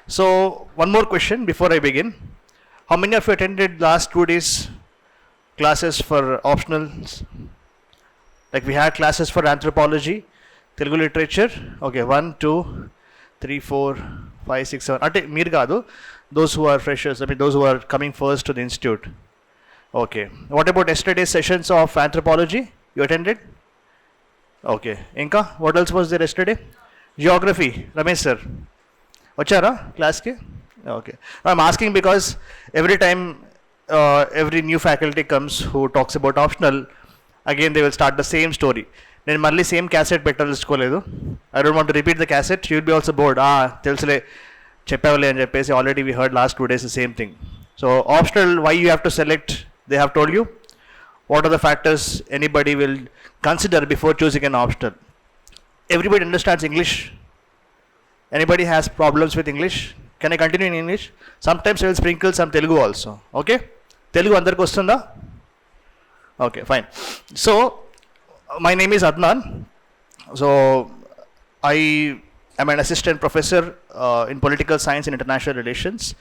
So one more question before I begin. How many of you attended last 2 days classes for optionals? Like we had classes for anthropology, Telugu literature. Okay, 1, 2, 3, 4, 5, 6, 7. Ante meer kaadu, those who are freshers, I mean those who are coming first to the institute. Okay. What about yesterday's sessions of anthropology? You attended? Okay. Inka, what else was there yesterday? Geography. Ramesh sir. Vachara class ki? Okay. I'm asking because every time every new faculty comes who talks about optional, again they will start the same story. నేను మళ్ళీ same cassette పెట్టాల్సుకోలేదు. I don't want to repeat the cassette. You will be also bored. తెలుసులే చెప్పావులే అని చెప్పేసి already we heard last 2 days the same thing. So optional, why you have to select? They have told you. What are the factors anybody will consider before choosing an optional? Everybody understands English. Anybody has problems with English? Can I continue in English? Sometimes I will sprinkle some Telugu also. Okay? Telugu andarku ostunda? Okay, fine. So, my name is Adnan. So, I am an assistant professor in political science and international relations.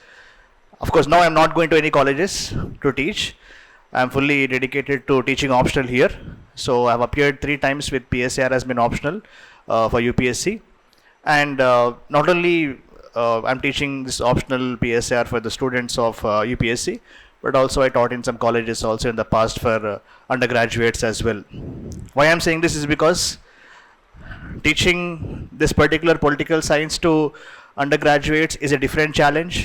Of course, now I am not going to any colleges to teach. I am fully dedicated to teaching optional here. So, I have appeared 3 times with PSAR has been optional for UPSC. And not only I'm teaching this optional PSAR for the students of UPSC, but also I taught in some colleges also in the past for undergraduates as well. Why I'm saying this is because teaching this particular political science to undergraduates is a different challenge,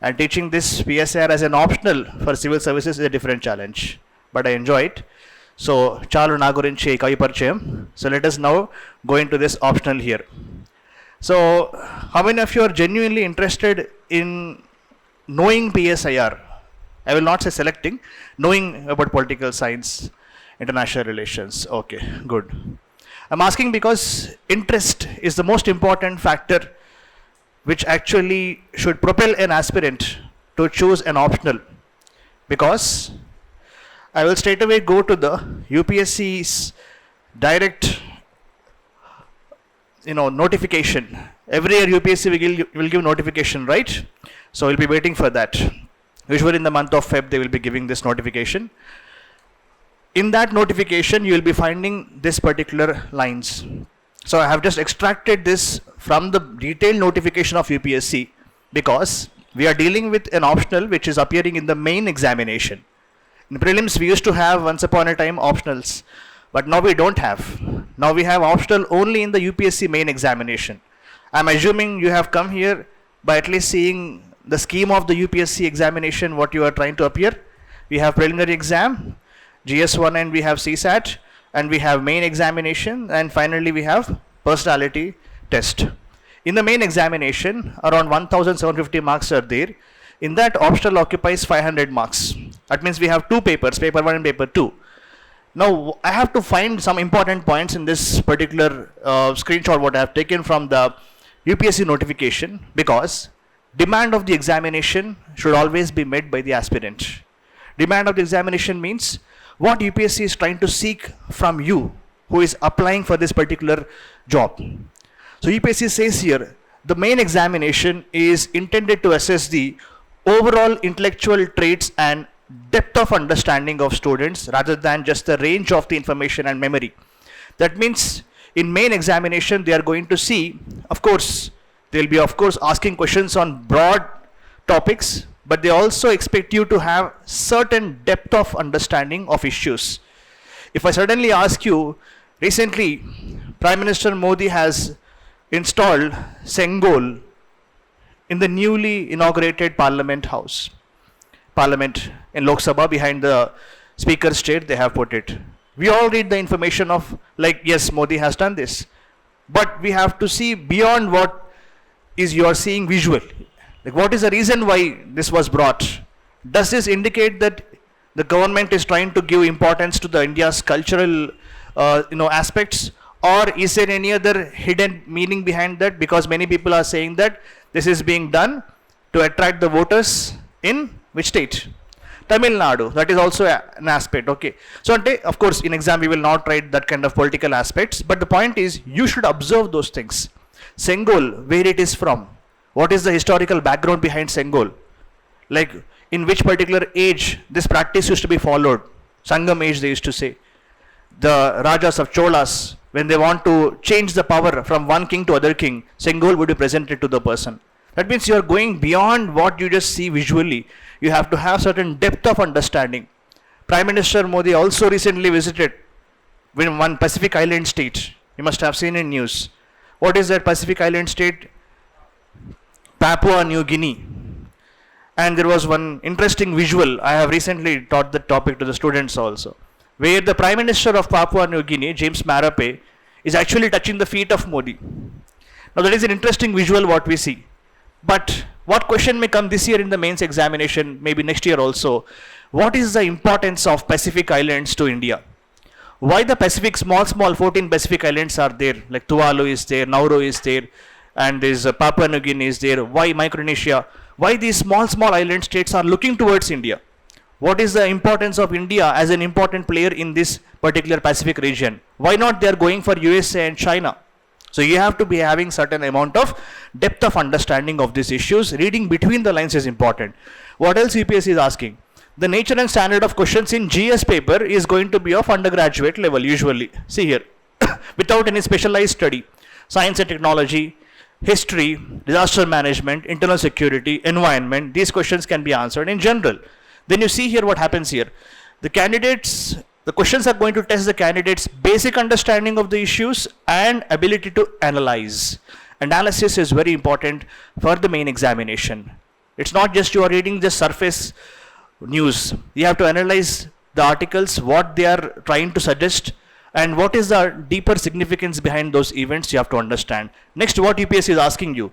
and teaching this PSAR as an optional for civil services is a different challenge, but I enjoy it. So chalu na gurinchi kavi parichayam. So let us now go into this optional here. So how many of you are genuinely interested in knowing PSIR? I will not say selecting, knowing about political science, international relations. Okay, good. I'm asking because interest is the most important factor which actually should propel an aspirant to choose an optional. Because I will straight away go to the UPSC's direct notification. Every year UPSC will give notification, right? So we'll be waiting for that. Usually in the month of Feb they will be giving this notification. In that notification you will be finding this particular lines. So I have just extracted this from the detailed notification of UPSC because we are dealing with an optional which is appearing in the main examination. In prelims we used to have once upon a time optionals, but now we don't have. Now we have optional only in the UPSC main examination. I'm assuming you have come here by at least seeing the scheme of the UPSC examination, what you are trying to appear. We have preliminary exam, GS1, and we have CSAT, and we have main examination, and finally we have personality test. In the main examination, around 1750 marks are there. In that, optional occupies 500 marks. That means we have 2 papers, paper 1 and paper 2. Now, I have to find some important points in this particular screenshot what I have taken from the UPSC notification, because demand of the examination should always be met by the aspirant. Demand of the examination means what UPSC is trying to seek from you who is applying for this particular job. So UPSC says here, the main examination is intended to assess the overall intellectual traits and depth of understanding of students rather than just the range of the information and memory. That means in main examination they are going to see, of course, they will be of course asking questions on broad topics, but they also expect you to have certain depth of understanding of issues. If I suddenly ask you, recently Prime Minister Modi has installed Sengol in the newly inaugurated Parliament in Lok Sabha, behind the Speaker's chair they have put it. We all read the information of like, yes, Modi has done this, but we have to see beyond what is you are seeing visual. Like, what is the reason why this was brought? Does this indicate that the government is trying to give importance to the India's cultural aspects, or is there any other hidden meaning behind that? Because many people are saying that this is being done to attract the voters in which state? Tamil Nadu. That is also an aspect. Okay. So of course in exam we will not write that kind of political aspects, but the point is you should observe those things. Sengol, where it is from, What is the historical background behind Sengol? Like in which particular age this practice used to be followed? Sangam age they used to say. The Rajas of Cholas, when they want to change the power from one king to other king, Sengol would be presented to the person. That means you are going beyond what you just see visually. You have to have certain depth of understanding. Prime Minister Modi also recently visited one Pacific Island state. You must have seen in news. What is that Pacific Island state? Papua New Guinea. And there was one interesting visual. I have recently taught the topic to the students also, where the Prime Minister of Papua New Guinea, James Marape, is actually touching the feet of Modi. Now that is an interesting visual what we see. But what question may come this year in the mains examination, maybe next year also? What is the importance of Pacific Islands to India? Why the Pacific, small 14 Pacific Islands are there? Like Tuvalu is there, Nauru is there, and there's Papua New Guinea is there. Why Micronesia? Why these small island states are looking towards India? What is the importance of India as an important player in this particular Pacific region? Why not they are going for USA and China? So you have to be having certain amount of depth of understanding of these issues. Reading between the lines is important. What else UPSC is asking? The nature and standard of questions in GS paper is going to be of undergraduate level usually. See here, without any specialized study. Science and technology, history, disaster management, internal security, environment, these questions can be answered in general. Then you see here what happens here. The candidates, the questions are going to test the candidates' basic understanding of the issues and ability to analyze. Analysis is very important for the main examination. It's not just you are reading just surface news. You have to analyze the articles, what they are trying to suggest, and what is the deeper significance behind those events you have to understand. Next, what UPSC is asking you.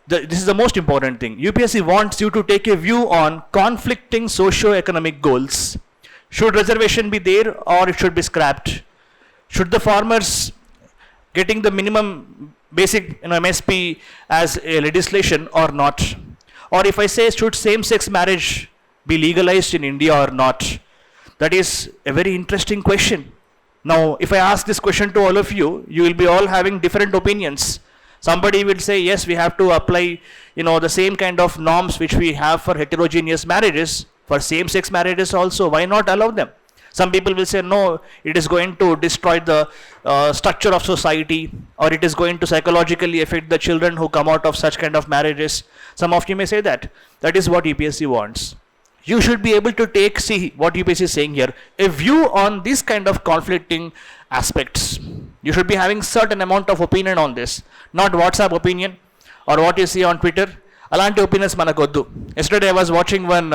This is the most important thing. UPSC wants you to take a view on conflicting socio-economic goals. Should reservation be there or it should be scrapped? Should the farmers getting the minimum basic MSP as a legislation or not? Or if I say, should same-sex marriage be legalized in India or not? That is a very interesting question. Now, if I ask this question to all of you, you will be all having different opinions. Somebody will say, yes, we have to apply, the same kind of norms which we have for heterogeneous marriages, for same-sex marriages also. Why not allow them? Some people will say, no, it is going to destroy the structure of society, or it is going to psychologically affect the children who come out of such kind of marriages. Some of you may say that. That is what UPSC wants. You should be able to see what UPSC is saying here, a view on this kind of conflicting aspects. You should be having certain amount of opinion on this, not WhatsApp opinion or what you see on Twitter. Alanti opinions manakoddu. Yesterday I was watching one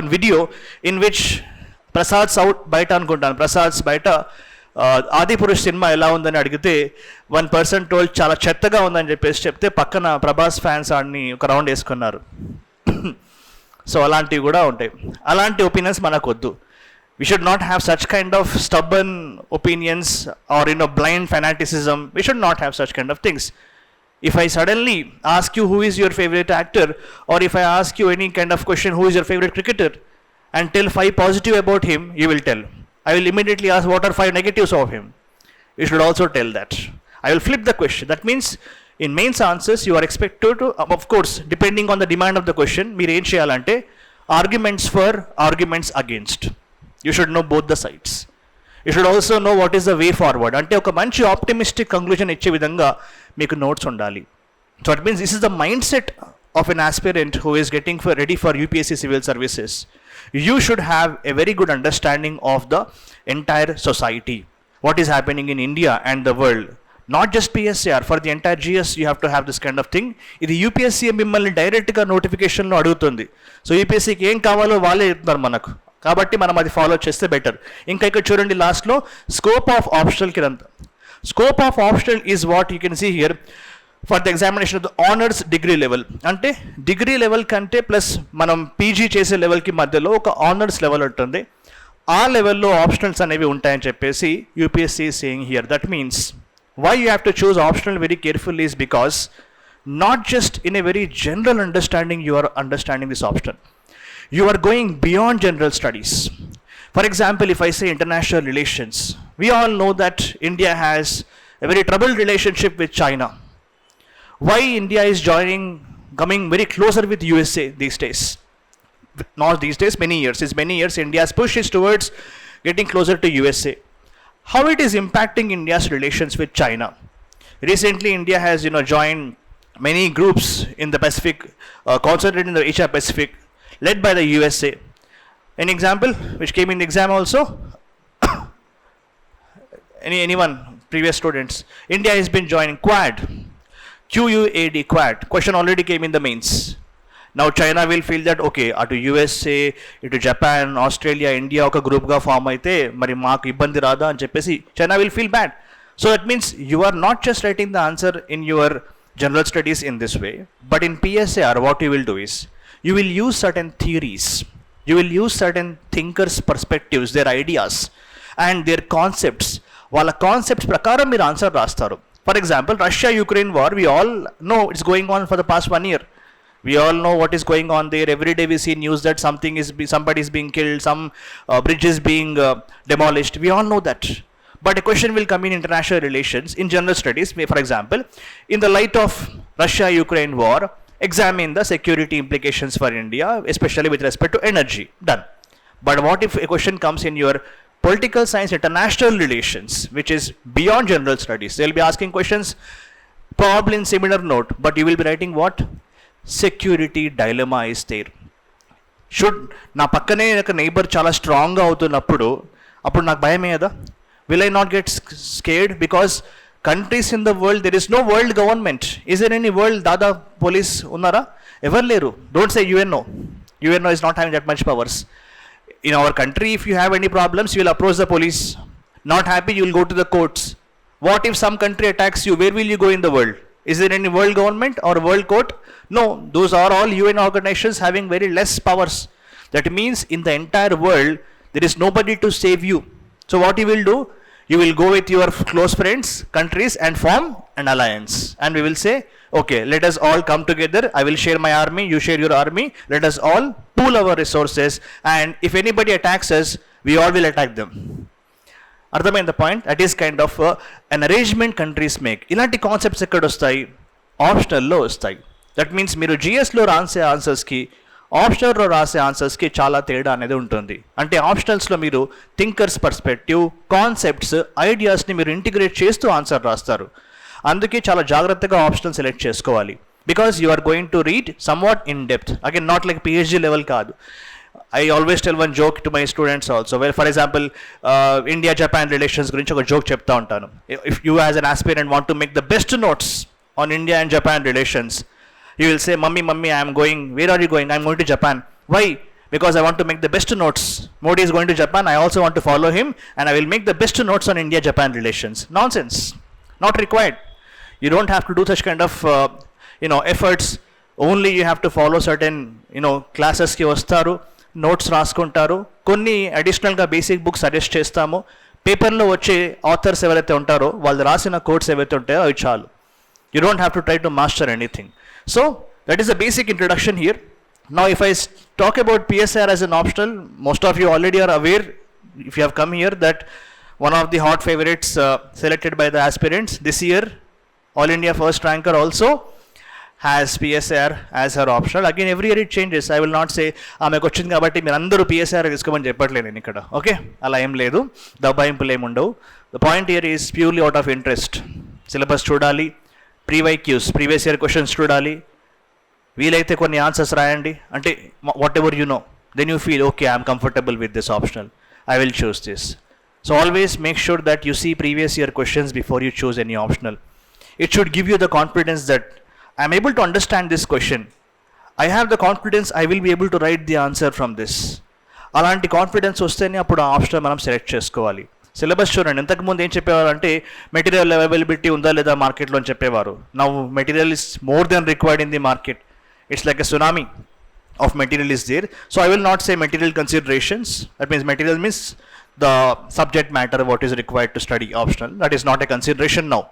video in which Prasad's out baita anukuntaanu. Prasad's baita Adi Purush cinema ela undani adigite one person told chala chettaga undani cheppesi chepte pakkana Prabhas fans aadni oka round eskunnaru. So alanti kuda untayi. Alanti opinions manakoddu. We should not have such kind of stubborn opinions or blind fanaticism. We should not have such kind of things. If I suddenly ask you who is your favorite actor, or if I ask you any kind of question who is your favorite cricketer, and tell 5 positive about him, you will tell. I will immediately ask what are 5 negatives of him. You should also tell that. I will flip the question. That means in mains answers you are expected to, of course, depending on the demand of the question, meer em cheyalante arguments for, arguments against. You should know both the sides. You should also know what is the way forward. Ante oka manchi optimistic conclusion iche vidhanga meeku notes undali. So it means this is the mindset of an aspirant who is getting ready for UPSC civil services. You should have a very good understanding of the entire society. What is happening in India and the world. Not just PSCR, for the entire GS you have to have this kind of thing. Idi UPSC mimmalni direct ga notification lo adugutundi. So UPSC ki em kavalo vaale cheptaru manaku. కాబట్టి మనం అది follow చేస్తే better. ఇంకా ఇక్కడ చూడండి లాస్ట్లో scope of optional కింద. Scope of optional is what you can see here for the examination of the honours degree level. అంటే డిగ్రీ లెవెల్ కంటే ప్లస్ మనం పీజీ చేసే లెవెల్కి మధ్యలో ఒక ఆనర్స్ లెవెల్ ఉంటుంది. ఆ లెవెల్లో ఆప్షనల్స్ అనేవి ఉంటాయని చెప్పేసి UPSC saying here. That means why you have to choose optional very carefully is because not just in a very general understanding you are understanding this option. You are going beyond general studies. For example, if I say international relations, we all know that India has a very troubled relationship with China. Why India is coming very closer with USA these days? Not these days, many years. It's many years India's push is towards getting closer to USA. How it is impacting India's relations with China? Recently, India has joined many groups in the Pacific, concentrated in the Asia Pacific, led by the USA. An example which came in the exam also. Anyone, previous students? India has been joining Quad, QUAD, Quad. Question already came in the mains. Now China will feel that okay, to USA, to Japan, Australia, India oka group ga form aithe mari maaku ibbandi rada ani cheppesi China will feel bad. So that means you are not just writing the answer in your general studies in this way, but in PSR what you will do is you will use certain theories, you will use certain thinkers' perspectives, their ideas and their concepts. వాళ్ళ concepts ప్రకారం మీరు answer రాస్తారు. For example Russia-Ukraine war, we all know it's going on for the past 1 year. We all know what is going on there. Every day we see news that somebody is being killed, some bridge is being demolished. We all know that. But a question will come in international relations, in general studies. For example, in the light of Russia-Ukraine war, examine the security implications for India, especially with respect to energy. Done. But what if a question comes in your political science international relations, which is beyond general studies? They will be asking questions probably in similar note, but you will be writing what? Security dilemma is there. Should నా పక్కనే ఒక neighbour చాలా స్ట్రాంగ్గా అవుతున్నప్పుడు అప్పుడు నాకు భయమే కదా? Will I not get scared? Because countries in the world, there is no world government. Is there any world Dada police ఉన్నారా? ఎవరు లేరు. Don't say UNO. UNO is not having that much powers. In our country, if you have any problems, you will approach the police. Not happy, you will go to the courts. What if some country attacks you? Where will you go in the world? Is there any world government or world court? No, those are all UN organizations having very less powers. That means in the entire world, there is nobody to save you. So what you will do? You will go with your close friends, countries and form an alliance. And we will say, okay, let us all come together. I will share my army, you share your army. Let us all pool our resources. And if anybody attacks us, we all will attack them. అర్థమైంది the point? That is kind of an arrangement countries make. ఇలాంటి concepts ఎక్కడ వస్తాయి? ఆప్షనల్లో వస్తాయి. That means మీరు జిఎస్లో రాసే ఆన్సర్స్కి ఆప్షనల్లో రాసే ఆన్సర్స్కి చాలా తేడా అనేది ఉంటుంది. అంటే ఆప్షనల్స్లో మీరు థింకర్స్ పర్స్పెక్టివ్, కాన్సెప్ట్స్, ఐడియాస్ని మీరు ఇంటిగ్రేట్ చేస్తూ ఆన్సర్ రాస్తారు. అందుకే చాలా జాగ్రత్తగా ఆప్షనల్ సెలెక్ట్ చేసుకోవాలి. Because you are going to read somewhat in depth. Again not like PhD level కాదు. I always tell one joke to my students also, where for example India-Japan relations గురించి ఒక joke చెప్తా ఉంటాను. If you as an aspirant want to make the best notes on India and Japan relations, you will say, mummy I am going. Where are you going? I am going to Japan. Why? Because I want to make the best notes. Modi is going to Japan, I also want to follow him and I will make the best notes on India-Japan relations. Nonsense. Not required. You don't have to do such kind of efforts. Only you have to follow certain classes కి వస్తారు, notes రాసుకుంటారు, కొన్ని అడిషనల్గా basic books suggest చేస్తాము. పేపర్లో వచ్చే authors ఎవరైతే ఉంటారో వాళ్ళు రాసిన కోట్స్ ఏవైతే ఉంటాయో అవి చాలు. You don't have to try to master anything. So that is the basic introduction here. Now if I talk about PSR as an optional, most of you already are aware, if you have come here, that one of the hot favorites selected by the aspirants this year, All India first ranker also has PSR as her optional. Again, every year it changes. I will not say ఆమెకు వచ్చింది కాబట్టి మీరు అందరూ PSR తీసుకోమని చెప్పట్లేదు నేను ఇక్కడ. Okay, అలా ఏం లేదు, దబ్బాయింపులు ఏమి ఉండవు. The point here is purely out of interest. Syllabus చూడాలి, ప్రీవైక్యూస్ ప్రీవియస్ ఇయర్ క్వశ్చన్స్ చూడాలి, వీలైతే కొన్ని ఆన్సర్స్ రాయండి. అంటే whatever you know, then you feel okay I'm comfortable with this optional, I will choose this. So always make sure that you see previous year questions before you choose any optional. It should give you the confidence that I am able to understand this question. I have the confidence I will be able to write the answer from this. అలాంటి confidence వస్తేనే అప్పుడు ఆ option మనం select చేసుకోవాలి. Syllabus చూడండి, ఇంతకుముందు ఏం చెప్పేవారు అంటే మెటీరియల్ అవైలబిలిటీ ఉందా లేదా మార్కెట్లో అని చెప్పేవారు. Now material is more than required in the market. It's like a tsunami of material is there. So I will not say material considerations. That means material means the subject matter what is required to study optional. That is not a consideration now.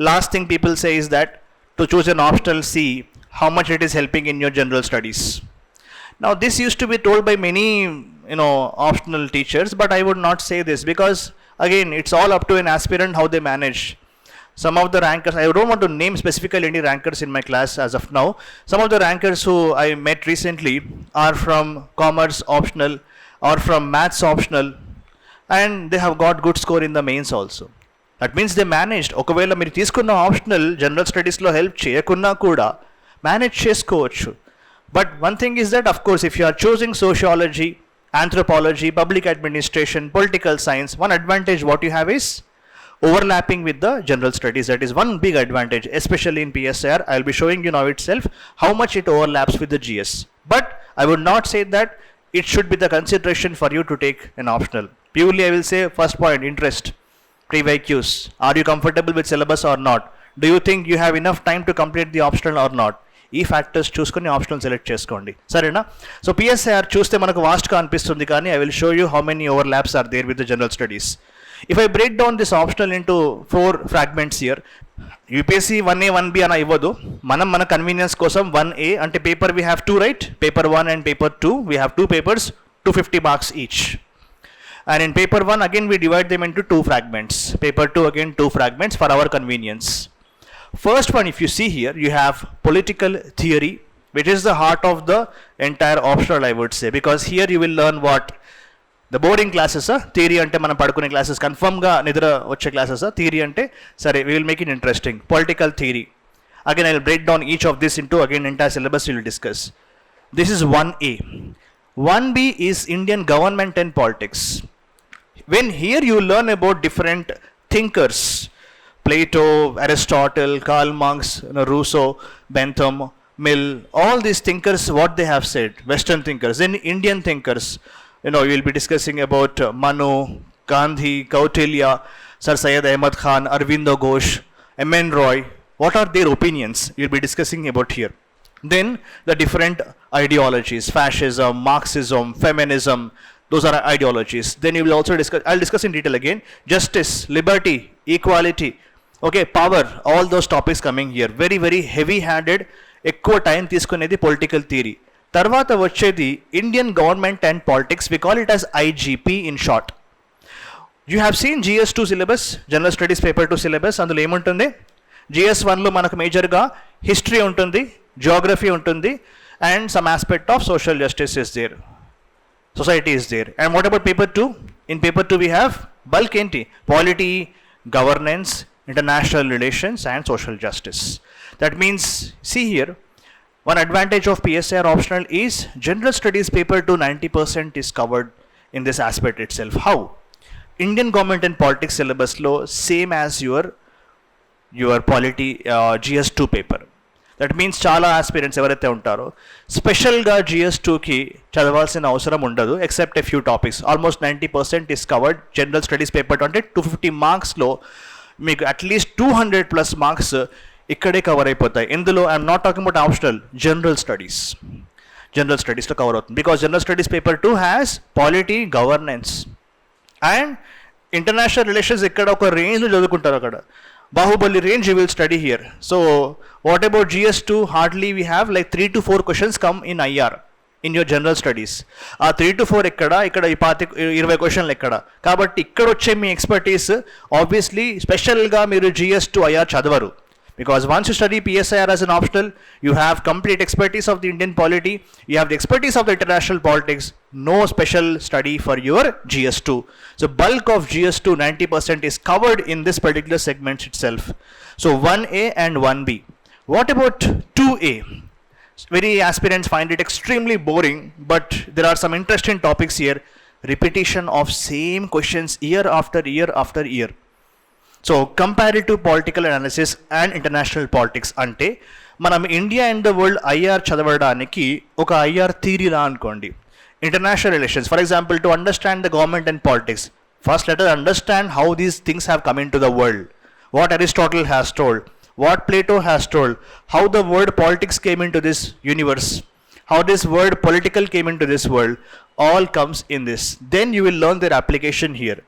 Last thing people say is that to choose an optional, see how much it is helping in your general studies. Now this used to be told by many optional teachers, but I would not say this because again it's all up to an aspirant how they manage. some of the rankers, I don't want to name specifically any rankers in my class as of now. Some of the rankers who I met recently are from commerce optional or from maths optional, and they have got good score in the mains also. That means they managed. ఒకవేళ మీరు తీసుకున్న optional general స్టడీస్లో help చేయకున్నా కూడా manage చేసుకోవచ్చు. But one thing is that, of course, if you are choosing sociology, anthropology, public administration, political science, one advantage what you have is overlapping with the general studies. That is one big advantage, especially in PSR. I'll be showing you now itself how much it overlaps with the GS. But I would not say that it should be the consideration for you to take an optional. Purely I will say, first point, interest, pre-IQs. Are you comfortable with syllabus or not? Do you think you have enough time to complete the optional or not? ఈ factors చూసుకొని optional select చేసుకోండి, సరేనా? So PSIR చూస్తే మనకు వాస్ట్గా అనిపిస్తుంది, కానీ I will show you how many overlaps are there with the general studies. If I break down this optional into 4 fragments here, UPSC 1A 1B అని ఇవ్వదు, మనం మన కన్వీనియన్స్ కోసం 1A అంటే paper we have 2, right? Paper 1 and paper 2, we have 2 papers, 250 marks each. And in paper 1 again we divide them into 2 fragments. Paper 2 again 2 fragments for our convenience. First one, if you see here, you have political theory, which is the heart of the entire optional, I would say, because here you will learn what the boring classes are. Theory ante mana padukune classes, confirm ga nidra vache classes are. Theory ante sare we will make it interesting. Political theory, again I will break down each of this into again entire syllabus we will discuss. This is 1A. 1B is Indian government and politics. When here you learn about different thinkers, Plato, Aristotle, Karl Marx, Rousseau, Bentham, Mill, all these thinkers, what they have said, Western thinkers. Then Indian thinkers, you will be discussing about Manu, Gandhi, Kautilya, Sir Syed Ahmad Khan, Arvindo Ghosh, M.N. Roy. What are their opinions? You'll be discussing about here. Then the different ideologies, fascism, Marxism, feminism, those are ideologies. Then you will also discuss, I'll discuss in detail again, justice, liberty, equality, okay, power, all those topics coming here. Very, very heavy handed, ఎక్కువ time తీసుకునేది political theory. తర్వాత వచ్చేది Indian government and politics, we call it as IGP in short. You have seen GS2 syllabus, general studies paper 2 syllabus. అందులో ఏముంటుంది? GS1లో మనకు మేజర్గా history ఉంటుంది, జియోగ్రఫీ ఉంటుంది, and some aspect of social justice is there, society is there. And what about paper 2? In paper 2 we have bulk enti, polity, governance, international relations and social justice. That means, see here, one advantage of PSR optional is general studies paper 2 90% is covered in this aspect itself. How? Indian government and politics syllabus law same as your polity GS2 paper. That means చాలా aspirants ఎవరైతే ఉంటారో స్పెషల్గా GS2కి చదవాల్సిన అవసరం ఉండదు, except a few topics. Almost 90% is covered. General studies paper అంటే 250 మార్క్స్లో మీకు at least 200+ marks ఇక్కడే కవర్ అయిపోతాయి. ఇందులో I'm not talking about optional, general స్టడీస్లో కవర్ అవుతుంది. Because general studies paper 2 has polity, governance and international relations. ఇక్కడ ఒక రేంజ్లో చదువుకుంటారు, అక్కడ Bahubali range you will study here. So what about GS2? Hardly we have like 3 to 4 questions come in IR in your general studies. 3 to 4 ikkada 20 questions ikkada. Kabatti ikkada వచ్చే మీ expertise obviously స్పెషల్గా మీరు GS2 IR చదవరు. Because once you study PSIR as an optional, you have complete expertise of the Indian polity, you have the expertise of the international politics, no special study for your GS2. So bulk of GS2 90% is covered in this particular segment itself. So 1A and 1B. What about 2A? Very aspirants find it extremely boring, but there are some interesting topics here. Repetition of same questions year after year after year. So comparative political analysis and international politics అంటే మనం India and the world IR చదవడానికి ఒక IR థియరీలా అనుకోండి. International relations, for example, to understand the government and politics, first let us understand how these things have come in to the world, what Aristotle has told, what Plato has told, how the word politics came into this universe, how this word political came into this world, all comes in this. Then you will learn their application here.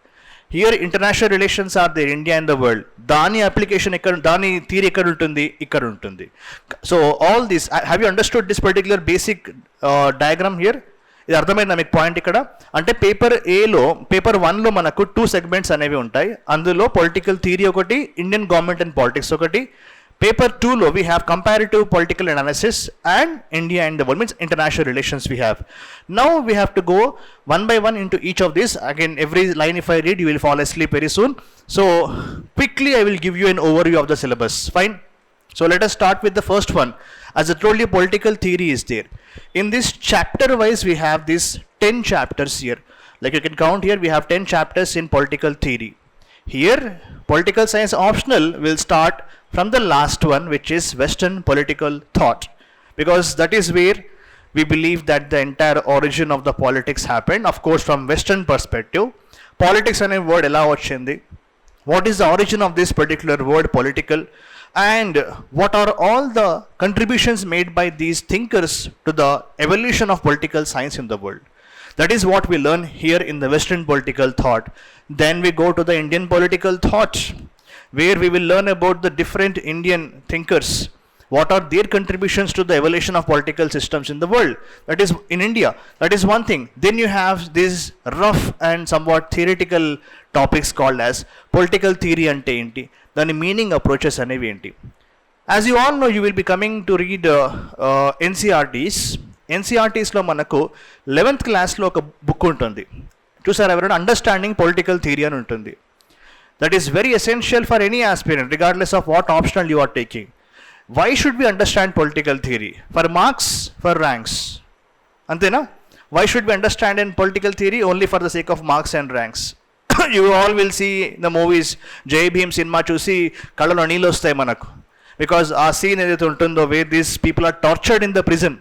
Here international relations are there, India and the world. Dani application ikkada, dani theory ikkada untundi, ikkada untundi. So all this, have you understood this particular basic diagram here? ఇది అర్థమైందా మీకు point ఇక్కడ? అంటే paper ఏలో, paper 1లో మనకు 2 segments అనేవి ఉంటాయి. అందులో పొలిటికల్ థియరీ ఒకటి, ఇండియన్ గవర్నమెంట్ అండ్ పాలిటిక్స్ ఒకటి. పేపర్ 2లో we have comparative political analysis and India and the world, means international relations we have. Now we have to go one by one into each of these. Again, every line if I read, you will fall asleep very soon. So quickly I will give you an overview of the syllabus. Fine. So let us start with the first one. As I told you, political theory is there. In this chapter wise, we have these 10 chapters here. Like you can count here, we have 10 chapters in political theory. Here, political science optional will start from the last one, which is Western political thought. Because that is where we believe that the entire origin of the politics happened. Of course, from Western perspective, politics ane word ela vachindi. What is the origin of this particular word political? And what are all the contributions made by these thinkers to the evolution of political science in the world? That is what we learn here in the Western political thought. Then we go to the Indian political thought, where we will learn about the different Indian thinkers. What are their contributions to the evolution of political systems in the world? That is in India. That is one thing. Then you have these rough and somewhat theoretical topics called as political theory ante enti. Then meaning approaches అనేవి ఏంటి. As you all know, you will be coming to read NCRTs. NCRTస్లో మనకు 11th క్లాస్లో ఒక book ఉంటుంది. చూసారు ఎవరైనా? Understanding political theory అని ఉంటుంది. That is very essential for any aspirant, regardless of what optional you are taking. Why should we understand political theory? For marks, for ranks. Antena? Why should we understand in political theory? Only for the sake of marks and ranks. You all will see the movies, Jai Bhim cinema చూసి కళ్ళలో నీళ్ళు వస్తాయి మనకు. Because ఆ scene ఏదైతే ఉంటుందో, where these people are tortured in the prison.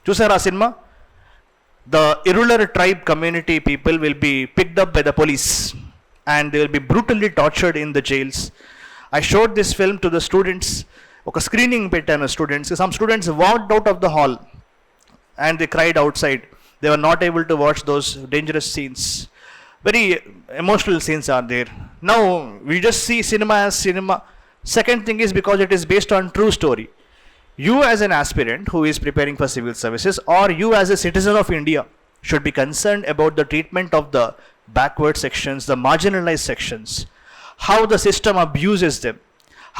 చూసారు ఆ cinema? The irregular tribe community people will be picked up by the police and they will be brutally tortured in the jails. I showed this film to the students. ఒక screening పెట్టాను students. Some students walked out of the hall and they cried outside. They were not able to watch those dangerous scenes. Very emotional scenes are there. Now we just see cinema as cinema. Second thing is because it is based on true story. You as an aspirant who is preparing for civil services, or you as a citizen of India, should be concerned about the treatment of the backward sections, the marginalized sections, how the system abuses them,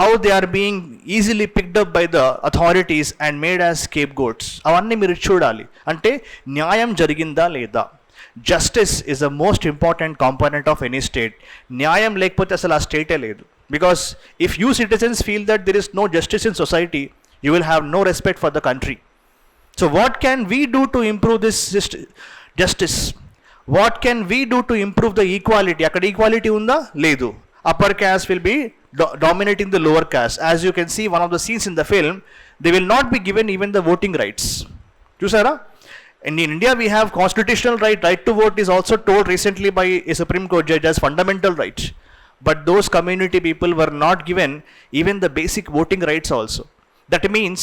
how they are being easily picked up by the authorities and made as scapegoats. అవంన్నీ మీరు చూడాలి. అంటే న్యాయం జరిగిందా లేదా? Justice is the most important component of any state. న్యాయం లేకపోతే అసలు ఆ స్టేటే లేదు. Because if you citizens feel that there is no justice in society, you will have no respect for the country. So what can we do to improve this justice? What can we do to improve the equality? అక్కడ equality ఉందా? లేదు. Upper caste will be dominating the lower caste. As you can see, one of the scenes in the film, they will not be given even the voting rights. Chusara? In India, we have constitutional right. Right to vote is also told recently by a Supreme Court judge as fundamental right. But those community people were not given even the basic voting rights also. That means,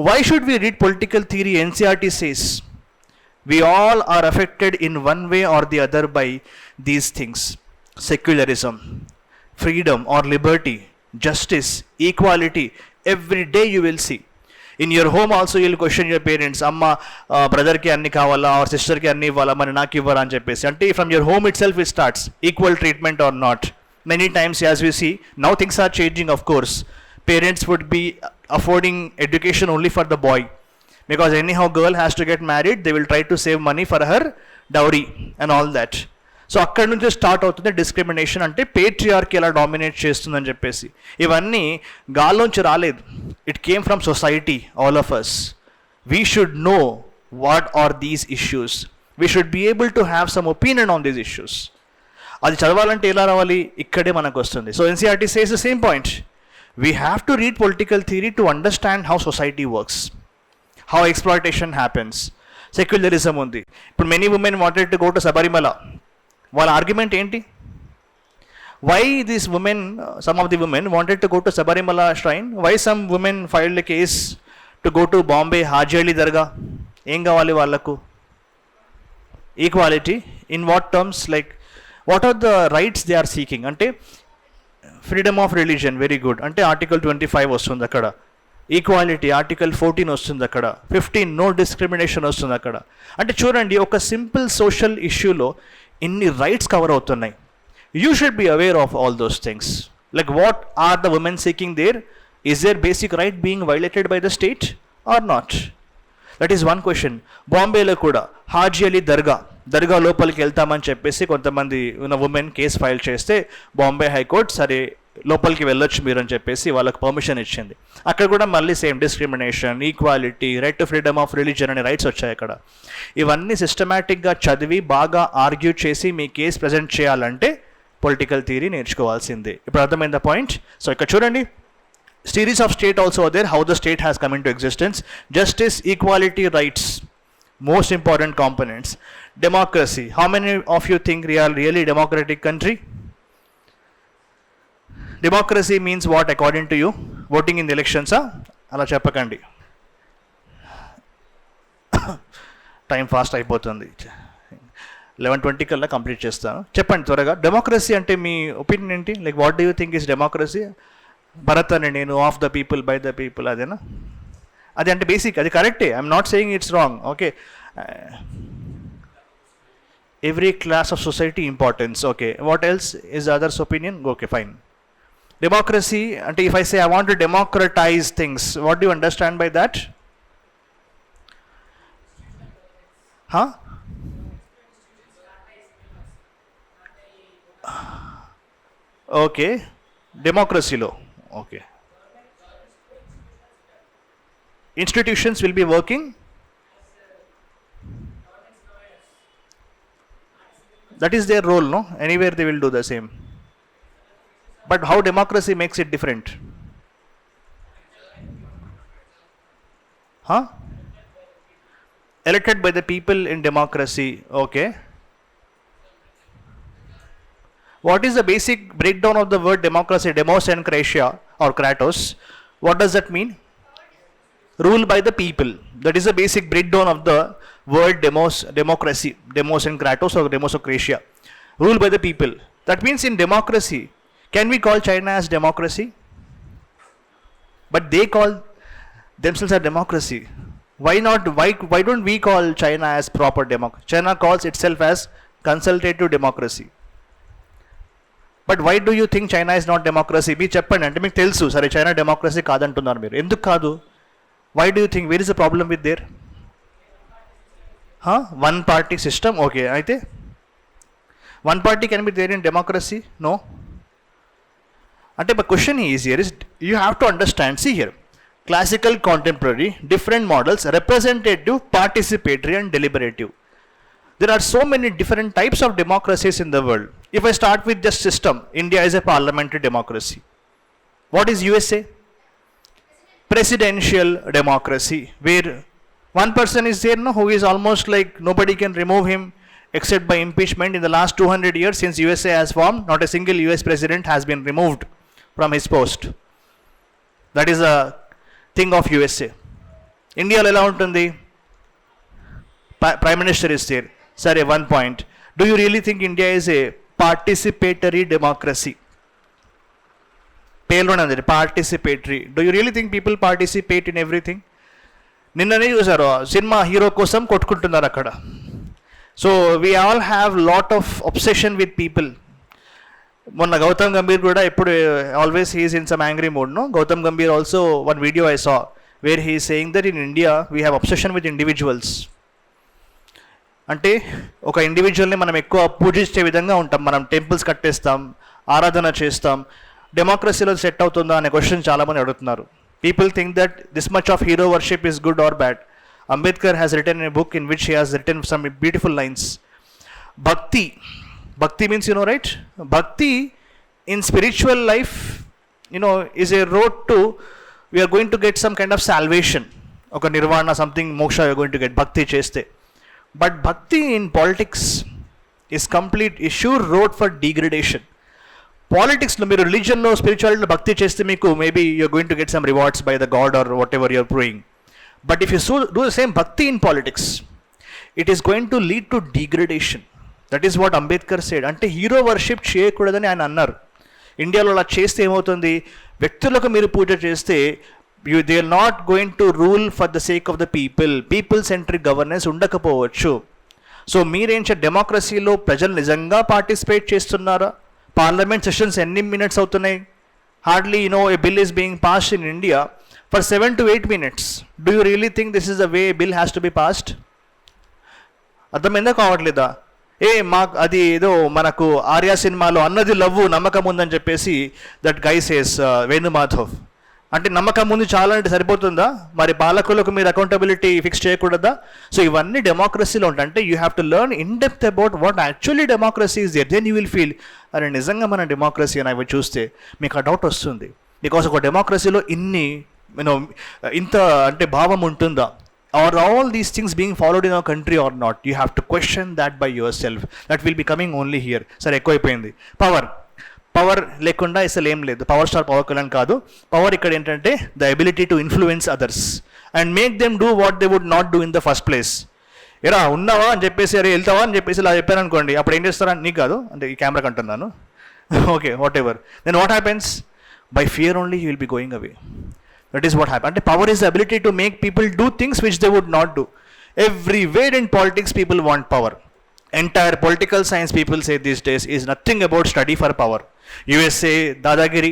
why should we read political theory? NCRT says, we all are affected in one way or the other by these things. Secularism, freedom or liberty, justice, equality. Every day you will see. In your home also you will question your parents. Amma, brother ki anni kavala or sister ki anni vala, mani naaki ivvara ani cheppesi. Ante from your home itself it starts. Equal treatment or not. Many times as we see, now things are changing of course. Parents would be affording education only for the boy. Because anyhow girl has to get married, they will try to save money for her dowry and all that. So అక్కడి నుంచి start అవుతుంది discrimination. అంటే patriarchy ఎలా dominate చేస్తుందని చెప్పేసి. ఇవన్నీ గాల్లోంచి రాలేదు. It came from society, all of us. We should know what are these issues. We should be able to have some opinion on these issues. అది చదవాలంటే ఎలా రావాలి? ఇక్కడే మనకు వస్తుంది. So NCERT says the same point. We have to read political theory to understand how society works, how exploitation happens. Secularism ఉంది. ఇప్పుడు many women wanted to go to Sabarimala. వాళ్ళ ఆర్గ్యుమెంట్ ఏంటి? Why this women, some of the women wanted to go to Sabarimala shrine, why some women filed a case to go to Bombay Haji Dargah? ఏం కావాలి వాళ్ళకు? Equality. In what terms? Like what are the rights they are seeking? అంటే freedom of religion, very good. అంటే article 25 వస్తుంది అక్కడ. Equality article 14 వస్తుంది అక్కడ, 15 no discrimination వస్తుంది అక్కడ. అంటే చూడండి, ఒక సింపుల్ సోషల్ ఇష్యూలో ఇన్ని రైట్స్ కవర్ అవుతున్నాయి. You should be aware of all those things. Like what are the women seeking there? Is there basic right being violated by the state or not? That is one question. బాంబేలో కూడా హాజీ అలీ దర్గా లోపలికి వెళ్తామని చెప్పేసి కొంతమంది women case file చేస్తే Bombay high court సరే లోపలికి వెళ్ళొచ్చు మీరు అని చెప్పేసి వాళ్ళకి పర్మిషన్ ఇచ్చింది. అక్కడ కూడా మళ్ళీ same discrimination, equality, right to freedom of religion అనే రైట్స్ వచ్చాయి అక్కడ. ఇవన్నీ సిస్టమేటిక్గా చదివి బాగా ఆర్గ్యూ చేసి మీ కేసు ప్రజెంట్ చేయాలంటే పొలిటికల్ థియరీ నేర్చుకోవాల్సిందే. ఇప్పుడు అర్థమైందా పాయింట్? సో ఇక్కడ చూడండి, series of state also are there, how the state has come into existence. Justice, equality, rights, most important components. Democracy, how many of you think we are really democratic country? Democracy means what according to you? Voting in the elections, ala cheppakandi. Time fast అయిపోతుంది, 11:20 కల్లా complete చేస్తాను. చెప్పండి త్వరగా, democracy అంటే మీ opinion ఏంటి? Like what do you think is democracy? భరత్ అని నేను of the people by the people, అదేనా? అది అంటే బేసిక్, అది కరెక్టే. I'm not saying it's wrong. Okay, every class of society importance. Okay, what else is others opinion? Okay, fine. Democracy అంటే if I say I want to democratize things, what do understand by that? Okay, డెమోక్రసీలో okay, institutions will be working, that is their role, no? Anywhere they will do the same, but how democracy makes it different? Elected by the people in democracy. Okay, what is the basic breakdown of the word democracy? Demos and Kratia or Kratos. What does that mean? Rule by the people. That is the basic breakdown of the word democracy. Demos and Kratos or Demos or Kratia. Rule by the people. That means in democracy, can we call China as democracy? But they call themselves a democracy. Why not? Why don't we call China as proper democracy? China calls itself as consultative democracy. But why do you think China is not democracy? మీరు చెప్పండి. అంటే మీకు తెలుసు సరే China democracy కాదంటున్నారు మీరు, ఎందుకు కాదు? Why do you think? Where is the problem with there? One party system. Okay, అయితే one party can be there in democracy? No. అంటే but question is here is you have to understand. See here, classical, contemporary, different models, representative, participatory and deliberative. There are so many different types of democracies in the world. If I start with just system, India is a parliamentary democracy. What is USA? Presidential democracy, where one person is there, no, who is almost like nobody can remove him except by impeachment. In the last 200 years since USA has formed, not a single US president has been removed from his post. That is a thing of USA. India lo ela untundi? Prime Minister is there. Sorry, one point. Do you really think India is a participatory democracy? Payload and participatory. Do you really think people participate in everything? నిన్ననే చూసారు cinema hero కోసం కొట్టుకుంటున్నారు అక్కడ. So we all have lot of obsession with people. మొన్న గౌతమ్ గంభీర్ కూడా ఎప్పుడు always he's in some angry mood, no? Gautam Gambhir also one video I saw where he saying that in India we have obsession with individuals. అంటే ఒక ఇండివిజువల్ని మనం ఎక్కువ పూజించే విధంగా ఉంటాం, మనం టెంపుల్స్ కట్టేస్తాం, ఆరాధన చేస్తాం. డెమోక్రసీలో సెట్ అవుతుందా అనే క్వశ్చన్ చాలామంది అడుగుతున్నారు. People think that this much of hero worship is good or bad. Ambedkar has written a book in which he has written some beautiful lines. Bhakti means, you know, right? Bhakti in spiritual life, you know, is a road to, we are going to get some kind of salvation. Okay, nirvana, something, moksha you are going to get, bhakti cheste. But bhakti in politics is a sure road for degradation. Politics lo మీరు religion లో spirituality లో bhakti cheste meeku maybe you are going to get some rewards by the god or whatever you are praying. But if you do the same bhakti in politics, it is going to lead to degradation. That is what Ambedkar said. అంటే hero worship చేయకూడదని ఆయన అన్నారు. ఇండియాలో అలా చేస్తే ఏమవుతుంది? వ్యక్తులకు మీరు పూజ చేస్తే They are not going to rule for the sake of the people. People centric governance ఉండకపోవచ్చు. సో మీరేంచే డెమోక్రసీలో ప్రజలు నిజంగా పార్టిసిపేట్ చేస్తున్నారా? పార్లమెంట్ సెషన్స్ ఎన్ని మినిట్స్ అవుతున్నాయి? Hardly a bill is being passed in India for 7 to 8 minutes. Do you really think this is the way a bill has to be passed? అర్థమైందా కావట్లేదా? అది ఏదో మనకు ఆర్యా సినిమాలో అన్నది లవ్వు నమ్మకం ఉందని చెప్పేసి దట్ గై సేస్ వేణుమాధవ్. అంటే నమ్మకం ఉంది చాలా అంటే సరిపోతుందా? మరి పాలకులకు మీరు అకౌంటబిలిటీ ఫిక్స్ చేయకూడదా? సో ఇవన్నీ డెమోక్రసీలో ఉంటాయి. అంటే you have to learn in depth about what actually democracy is there. Then you will feel అరే నిజంగా మన డెమోక్రసీ అని అవి చూస్తే మీకు ఆ డౌట్ వస్తుంది. బికాస్ ఒక డెమోక్రసీలో ఇంత అంటే భావం ఉంటుందా? Are all these things being followed in our country or not? You have to question that by yourself. That will be coming only here. Sir, ఎక్కువైపోయింది. పవర్ లేకుండా అసలు ఏం లేదు. పవర్ స్టార్ పవర్ కళ్యాణ్ కాదు. పవర్ ఇక్కడ ఏంటంటే the ability to influence others and make them do what they would not do in the first place. ఎరా ఉన్నావా అని చెప్పేసి అరే వెళ్తావా అని చెప్పేసి ఇలా చెప్పాను అనుకోండి, అప్పుడు ఏం చేస్తారని నీకు కాదు, అంటే ఈ కెమెరాకి అంటున్నాను. Okay, whatever. Then what happens? By fear only you will be going away. That is what happened. Power is the ability to make people do things which they would not do. Everywhere in politics, people want power. Entire political science, people say these days, is nothing about study for power. USA, Dadagiri,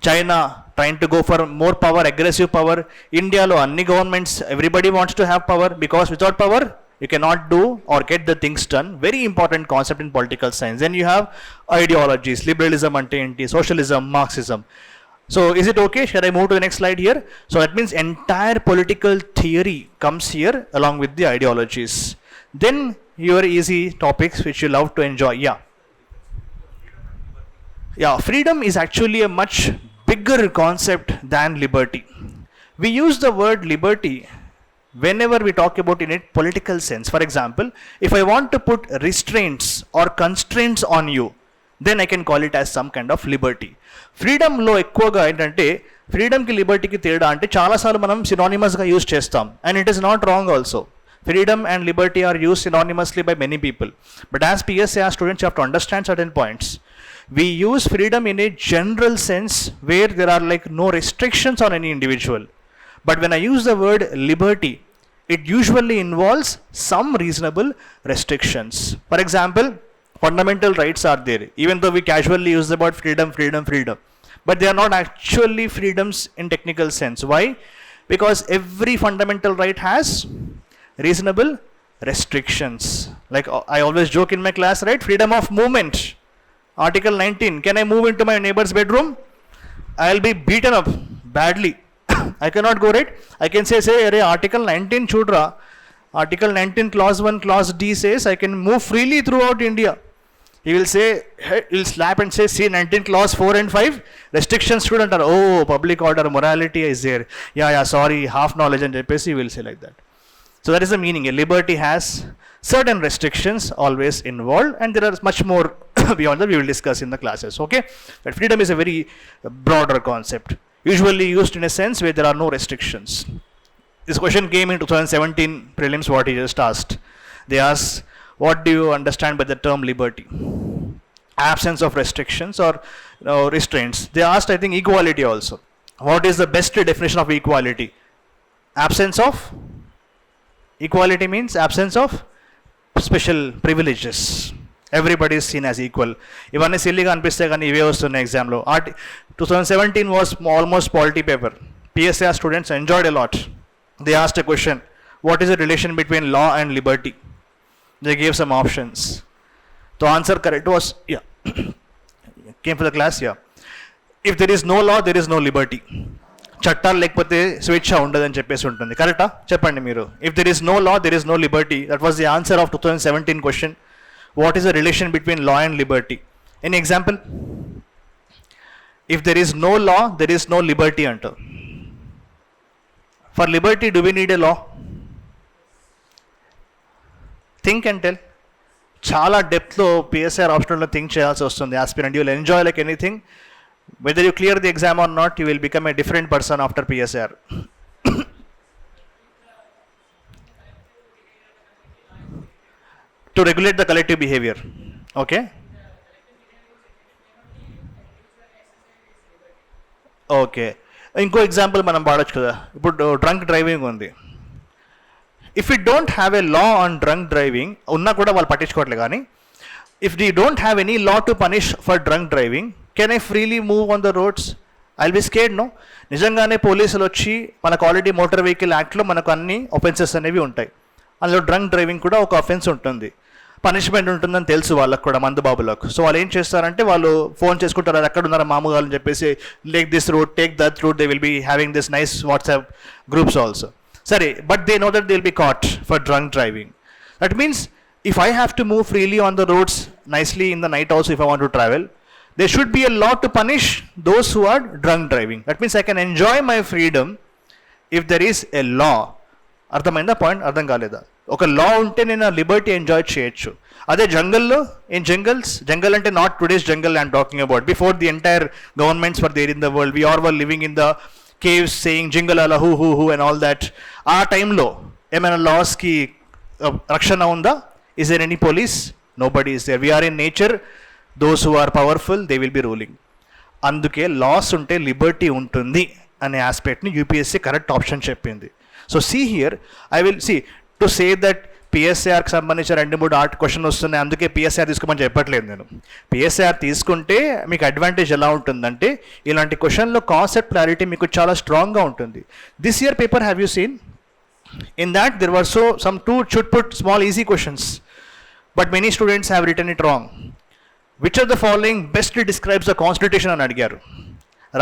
China, trying to go for more power, aggressive power. India, lo, anni governments, everybody wants to have power because without power, you cannot do or get the things done. Very important concept in political science. Then you have ideologies, liberalism, ante, socialism, Marxism. So is it okay? Shall I move to the next slide here? So that means entire political theory comes here along with the ideologies. Then your easy topics which you love to enjoy. Yeah, freedom is actually a much bigger concept than liberty. We use the word liberty whenever we talk about in a political sense. For example, if I want to put restraints or constraints on you, then I can call it as some kind of liberty. ఫ్రీడమ్లో ఎక్కువగా ఏంటంటే ఫ్రీడమ్కి లిబర్టీకి తేడా అంటే చాలాసార్లు మనం సినానిమస్గా use చేస్తాం, and it is not wrong also. Freedom and liberty are used synonymously by many people. But as PSA students, you have to understand certain points. We use freedom in a general sense where there are like no restrictions on any individual. But when I use the word liberty, it usually involves some reasonable restrictions. For example, fundamental rights are there, even though we casually use the word freedom. But they are not actually freedoms in technical sense. Why? Because every fundamental right has reasonable restrictions. Like I always joke in my class, right? Freedom of movement. Article 19. Can I move into my neighbor's bedroom? I'll be beaten up badly. I cannot go, right? I can say, Article 19 chudra. Article 19 clause 1 clause D says I can move freely throughout India. He will say, he'll slap and say, see 19 clause 4 and 5 restrictions student are, oh, public order, morality is there. Yeah, sorry, half knowledge and JPSC will say like that. So that is the meaning. A liberty has certain restrictions always involved, and there are much more beyond that we will discuss in the classes. Okay, but freedom is a very broader concept, usually used in a sense where there are no restrictions. This question came in 2017 prelims, what he just asked. They asked, what do you understand by the term liberty? Absence of restrictions or restraints. They asked, I think, equality also. What is the best definition of equality? Absence of equality means absence of special privileges. Everybody is seen as equal. Ivanni silly ga anpiste gaani ive vastunna exam lo. 2017 was almost polity paper. PSA students enjoyed a lot. They asked a question, what is the relation between law and liberty? They gave some options. The answer correct was, came for the class, if there is no law, there is no liberty. చట్టాలు లేకపోతే స్వేచ్ఛ ఉండదని చెప్పేసి ఉంటుంది. కరెక్టా? చెప్పండి మీరు. If there is no law, there is no liberty. That was the answer of 2017 question. What is the relation between law and liberty? Any example? If there is no law, there is no liberty అంటారు. For liberty do we need a law? Think and tell. చాలా డెప్త్లో PSR ఆప్షన్లో think చేయాల్సి వస్తుంది. Aspirant you will enjoy like anything. Whether you clear the exam or not, you will become a different person after PSR. To regulate the collective behavior. Okay? Okay. ఇంకో example మనం వాడచ్చు కదా, ఇప్పుడు drunk driving ఉంది. If you don't have a law on drunk driving, ఉన్నా కూడా వాళ్ళు పట్టించుకోవట్లేదు, కానీ if you don't have any law to punish for drunk driving, can I freely move on the roads? I will be scared, no. నిజంగానే పోలీసులు వచ్చి మనకు already motor vehicle యాక్ట్లో మనకు అన్ని ఒఫెన్సెస్ అనేవి ఉంటాయి, అందులో డ్రంక్ డ్రైవింగ్ కూడా ఒక అఫెన్స్ ఉంటుంది, పనిష్మెంట్ ఉంటుందని తెలుసు వాళ్ళకు కూడా, మందుబాబులకు. సో వాళ్ళు ఏం చేస్తారంటే వాళ్ళు ఫోన్ చేసుకుంటారు, అది ఎక్కడ ఉన్నారో మామూలు అని చెప్పేసి, take this route, take that route, they will be having this nice WhatsApp groups also. సరే, but they know that they will be caught for drunk driving. That means if I have to move freely on the roads nicely in the night also if I want to travel, there should be a law to punish those who are drunk driving. That means I can enjoy my freedom if there is a law. అర్థమైందా point? అర్థం కాలేదా? ఒక లా ఉంటే నేను ఆ Liberty enjoy చేయొచ్చు. అదే జంగల్లో, in jungle అంటే not today's jungle I'm talking about, before the entire governments were there in the world, we are were living in the caves saying jingle అలా హూ హూ హూ అండ్ ఆల్ దాట్. ఆ టైంలో ఏమైనా లాస్కి రక్షణ ఉందా? Is there any police? Nobody is there. We are in nature. Those who are powerful, they will be ruling. అందుకే లాస్ ఉంటే లిబర్టీ ఉంటుంది అనే ఆస్పెక్ట్ని యూపీఎస్సీ కరెక్ట్ ఆప్షన్ చెప్పింది. So see here, I will see to say that పిఎస్ఆర్కి సంబంధించిన 2-3 art question వస్తున్నాయి, అందుకే పిఎస్ఆర్ తీసుకోమని చెప్పట్లేదు నేను. పిఎస్ఆర్ తీసుకుంటే మీకు అడ్వాంటేజ్ ఎలా ఉంటుందంటే, ఇలాంటి క్వశ్చన్లో కాన్సెప్ట్ క్లారిటీ మీకు చాలా స్ట్రాంగ్గా ఉంటుంది. This year paper have you scene? In that there were some two should put small easy questions, but many students have written it wrong. Which of the following best describes the constitution అని అడిగారు.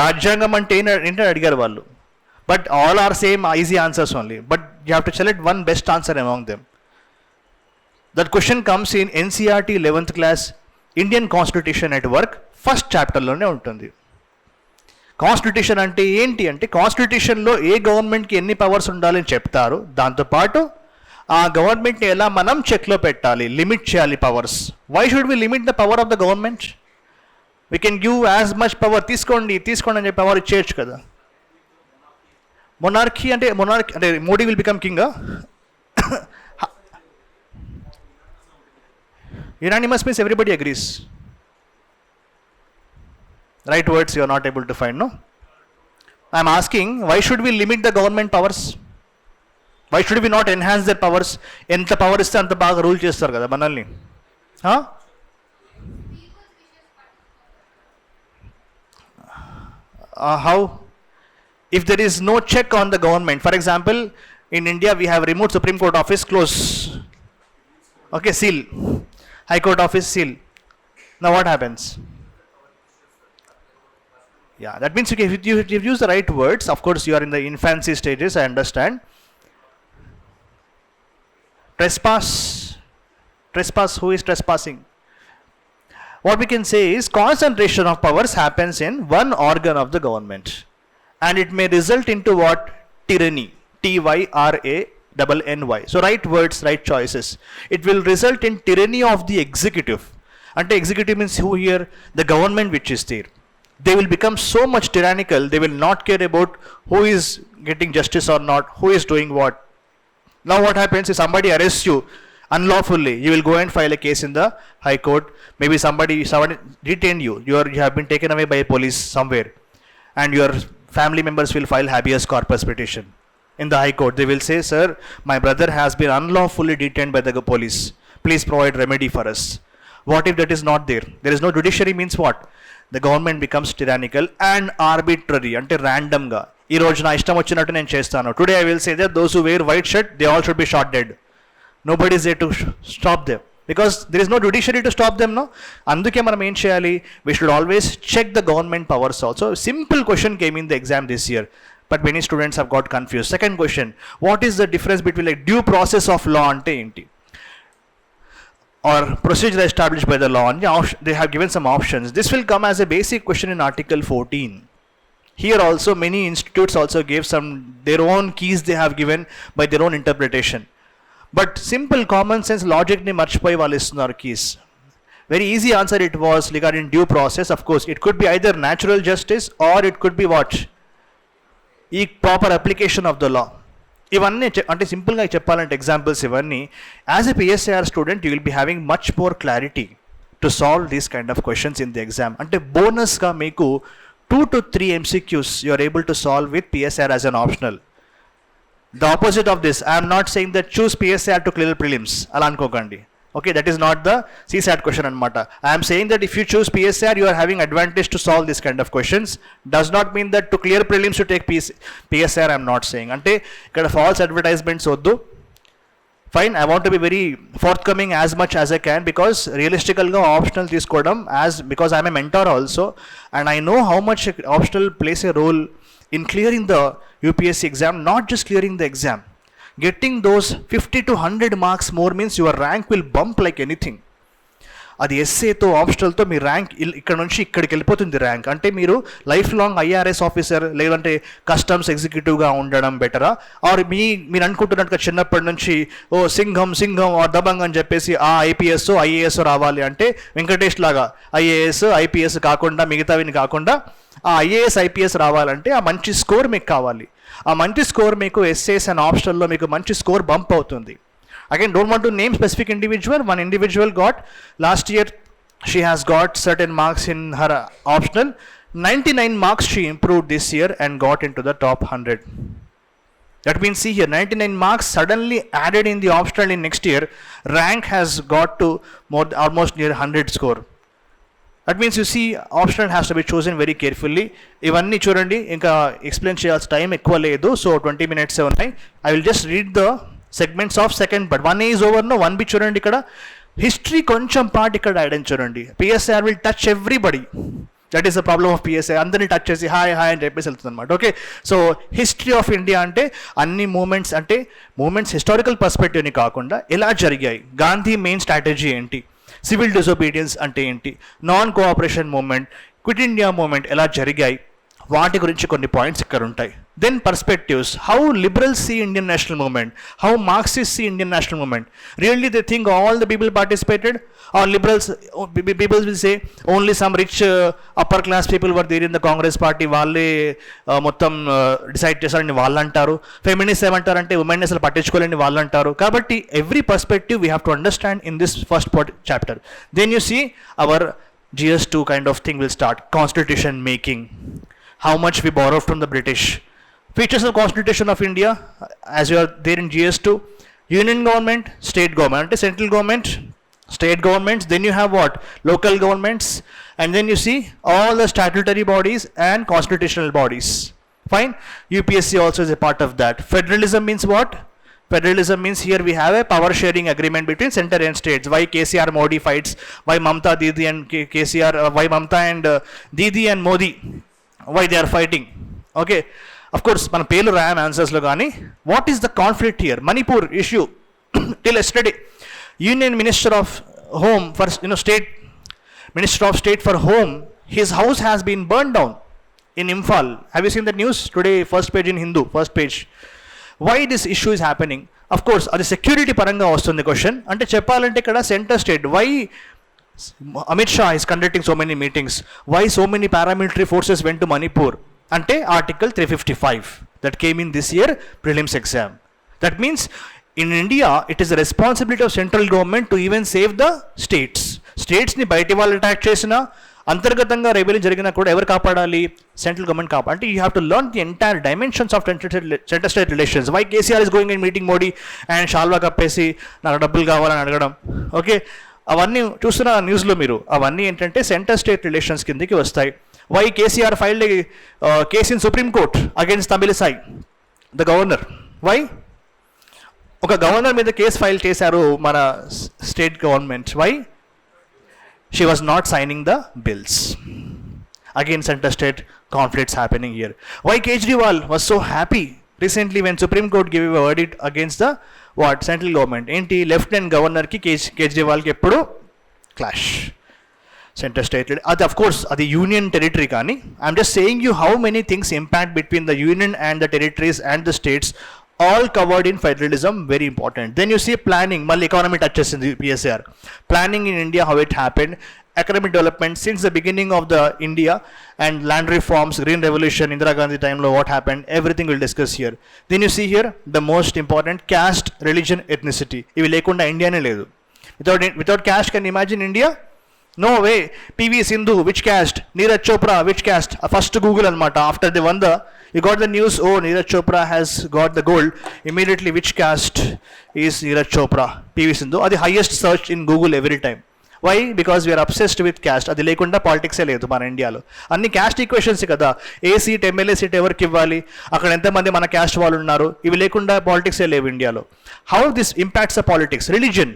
రాజ్యాంగం అంటే ఏంటని అడిగారు వాళ్ళు, but all are same easy answers only, but you have to select one best answer among them. That question comes in NCERT 11th class Indian Constitution at Work first chapter లోనే ఉంటుంది. Constitution అంటే ఏంటి అంటే, కాన్స్టిట్యూషన్లో ఏ గవర్నమెంట్కి ఎన్ని powers ఉండాలని చెప్తారు, దాంతోపాటు ఆ గవర్నమెంట్ని ఎలా మనం చెక్లో పెట్టాలి, లిమిట్ చేయాలి powers. Why should we limit the power of the government? We can give as much power, తీసుకోండి అని చెప్పి పవర్ ఇచ్చేయచ్చు కదా. మొనార్కీ అంటే Modi will become king. Unanimous means everybody agrees. Right words you are not able to find, no? I am asking, why should we limit the government powers? Why should we not enhance their powers? ఎంత power ఇస్తే అంత బాగా rule చేస్తారు కదా మనల్ని. How? If there is no check on the government, for example, in India we have removed Supreme Court office, close. Okay, seal. High Court office, seal. Now what happens? Yeah, that means you've used the right words. Of course, you are in the infancy stages, I understand. Trespass. Who is trespassing? What we can say is concentration of powers happens in one organ of the government. And it may result into what? Tyranny. Tyranny. So right words, right choices. It will result in tyranny of the executive. And executive means who here? The government which is there. They will become so much tyrannical, they will not care about who is getting justice or not, who is doing what. Now what happens is somebody arrests you unlawfully, you will go and file a case in the High Court. Maybe somebody detained you, you have been taken away by a police somewhere, and your family members will file habeas corpus petition in the High Court. They will say, sir, my brother has been unlawfully detained by the police, please provide remedy for us. What if that is not there? There is no judiciary means what? The government becomes tyrannical and arbitrary, అంటే ర్యాండమ్గా ఈ రోజు నా ఇష్టం వచ్చినట్టు నేను చేస్తాను. Today I will say that those who wear white shirt they all should be shot dead. Nobody is there to stop them because there is no judiciary to stop them, no. అందుకే మనం ఏం చేయాలి? We should always check the government powers also. Simple question came in the exam this year, but many students have got confuse. Second question, what is the difference between like due process of law అంటే ఏంటి, or procedure established by the law? And they have given some options. This will come as a basic question in Article 14. Here also many institutes also gave some their own keys they have given by their own interpretation. But simple common sense logic ni marchipoyi vallu istunaru keys. Very easy answer it was regarding due process. Of course, it could be either natural justice or it could be what? E proper application of the law. ఇవన్నీ అంటే సింపుల్గా చెప్పాలంటే examples ఇవన్నీ as a PSIR student you will be having much more clarity to solve these kind of questions in the exam. అంటే బోనస్గా మీకు 2 to 3 MCQs you are able to solve with PSR as an optional. The opposite of this, I am not saying that choose PSR to clear prelims. Ala anukokandi. Okay, that is not the CSAT question anamata. I am saying that if you choose PSR, you are having advantage to solve this kind of questions. Does not mean that to clear prelims you take PSR. I am not saying. Ante ikkada false advertisements oddu. Fine, I want to be very forthcoming as much as I can, because realistically optional తీసుkodam, as because I am a mentor also and I know how much optional plays a role in clearing the UPSC exam. Not just clearing the exam, getting those 50 to 100 marks more means your rank will bump like anything. అది ఎస్ఏతో ఆప్షనల్తో మీ rank ఇక్కడ నుంచి ఇక్కడికి వెళ్ళిపోతుంది rank. అంటే మీరు life long IRS officer లేదంటే customs ఎగ్జిక్యూటివ్గా ఉండడం బెటరా, ఆర్ మీరు అనుకుంటున్నట్టుగా చిన్నప్పటి నుంచి ఓ సింఘం ఆర్ దబంగ్ అని చెప్పేసి ఆ ఐపీఎస్ ఐఏఎస్ రావాలి అంటే వెంకటేష్ లాగా ఐఏఎస్ ఐపీఎస్ కాకుండా మిగతావిని కాకుండా ఆ ఐఏఎస్ ఐపీఎస్ రావాలంటే ఆ మంచి స్కోర్ మీకు కావాలి. ఆ మంచి స్కోర్ మీకు ఎస్ఏఎస్ అండ్ ఆప్షనల్లో మీకు మంచి స్కోర్ బంప్ అవుతుంది. Again, don't want to name specific individual. One individual got, last year she has got certain marks in her optional. 99 marks she improved this year and got into the top 100. That means, see here, 99 marks suddenly added in the optional in next year. Rank has got to almost near 100 score. That means you see, optional has to be chosen very carefully. Ivanni chudandi, inka explain cheyalsi time ekkuva ledu, so 20 minutes unnai. I will just read the segments of second part. 1A is over, no 1B చూడండి. ఇక్కడ history కొంచెం part ఇక్కడ ఐడెంట్ చూడండి. PSR will touch everybody. That is the problem of PSI. అందరినీ touch చేసి hi అని చెప్పేసి వెళ్తుంది అనమాట. Okay, so history of India అంటే అన్ని మూమెంట్స్, అంటే మూమెంట్స్ హిస్టారికల్ పర్స్పెక్టివ్ని కాకుండా ఎలా జరిగాయి, గాంధీ మెయిన్ స్ట్రాటజీ ఏంటి, సివిల్ డిసోబీడియన్స్ అంటే ఏంటి, non cooperation moment, quit India moment ఎలా జరిగాయి, వాటి గురించి కొన్ని పాయింట్స్ ఇక్కడ ఉంటాయి. Then perspectives, how liberals see Indian national movement, how Marxists see Indian national movement. Really they think all the people participated, or liberals, people will say only some rich upper class people were there in the Congress party, వాళ్ళే మొత్తం decide చేశారని వాళ్ళు అంటారు. Feminist ఏమంటారంటే women అసలు పట్టించుకోలేని వాళ్ళు అంటారు. కాబట్టి every perspective we have to understand in this first chapter. Then you see our GS2 kind of thing will start. Constitution making, how much we borrowed from the British. Features of Constitution of India, as you are there in GS2, union government, state government, central government, state governments, then you have what? Local governments, and then you see all the statutory bodies and constitutional bodies. Fine. UPSC also is a part of that. Federalism means what? Federalism means here we have a power sharing agreement between center and states. Why KCR Modi fights, why Mamta Didi and KCR, why Mamta and Didi and Modi, why they are fighting. Okay. Of course, మన పేర్లు రాయాం ఆన్సర్స్లో, కానీ what is the conflict here? Manipur issue till yesterday. Union minister of home for state, minister of state for home, his house has been burn down in Imphal. Have you seen the news today? First page in Hindu, first page. Why this issue is happening? Of course అది security పరంగా వస్తుంది question. అంటే చెప్పాలంటే ఇక్కడ centre state, why Amit Shah is conducting so many meetings, why so many paramilitary forces went to Manipur? అంటే article 355 that came in this year prelims exam. That means in India it is the responsibility of central government to even save the states. States ni బయటి వాళ్ళు attack చేసినా, అంతర్గతంగా rebellion జరిగినా కూడా ఎవరు కాపాడాలి? Central government కాపాడాలి. అంటే you have to learn the entire dimensions of centre state relations. Why KCR is going and meeting Modi and షాల్వా కప్పేసి నాకు డబ్బులు కావాలని అడగడం. ఓకే, అవన్నీ చూస్తున్న న్యూస్లో మీరు. అవన్నీ ఏంటంటే సెంటర్ స్టేట్ రిలేషన్స్ కిందకి వస్తాయి. Why KCR filed a case in Supreme Court against Tamilisai, the governor? Why? ఒక గవర్నర్ మీద కేసు ఫైల్ చేశారు మన state government. Why? She was not signing the bills. Again, center state conflicts happening here. Why Kejriwal was so happy recently when Supreme Court gave a verdict against the what? Central government. ఏంటి? Lieutenant governor కి కేజ్రీవాల్కి ఎప్పుడు clash. Centre state, అది of course అది union territory, కానీ I'm just saying you how many things impact between the union and the territories and the states, all covered in federalism, very important. Then you see planning, మళ్ళీ economy touch చేసింది PSIR. Planning in India, how it happened, economic development since the beginning of the India, and land reforms, green revolution, Indira Gandhi time lo what happened, everything we'll discuss here. Then you see here the most important, caste, religion, ethnicity. Ivi lekunda India ne ledu. Without caste, can you imagine India? No way. PV Sindhu, which caste? Neeraj Chopra, which caste? First Google anamata. After they won the, you got the news, oh, Neeraj Chopra has got the gold. Immediately, which caste is Neeraj Chopra? PV Sindhu. Are the highest search in Google every time. Why? Because we are obsessed with caste. అది లేకుండా పాలిటిక్సే లేదు మన ఇండియాలో. అన్ని caste equations కదా. ఏ seat MLA seat ఎవరికి ఇవ్వాలి, అక్కడ ఎంతమంది మన క్యాస్ట్ వాళ్ళు ఉన్నారు, ఇవి లేకుండా పాలిటిక్సే లేవు ఇండియాలో. How this impacts the politics? Religion,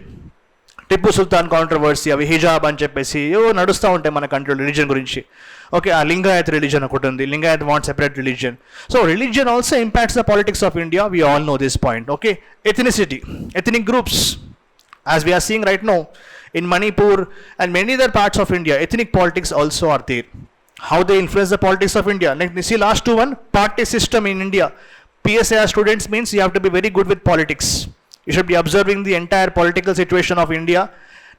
Tipu Sultan controversy, అవి హిజాబ్ అని చెప్పేసి ఏవో నడుస్తూ ఉంటాయి మన కంట్రీలో రిలీజన్ గురించి. ఓకే, ఆ లింగాయత్ రిలీజన్ ఒకటి ఉంది, Lingayat want separate religion. So religion also impacts the politics of India. We all know this point. Okay, ethnicity, ethnic groups, as we are seeing right now in Manipur and many other parts of India, ethnic politics also are there. How they influence the politics of India? Like, you see last two one, party system in India. PSAR students means you have to be very good with politics. You should be observing the entire political situation of India,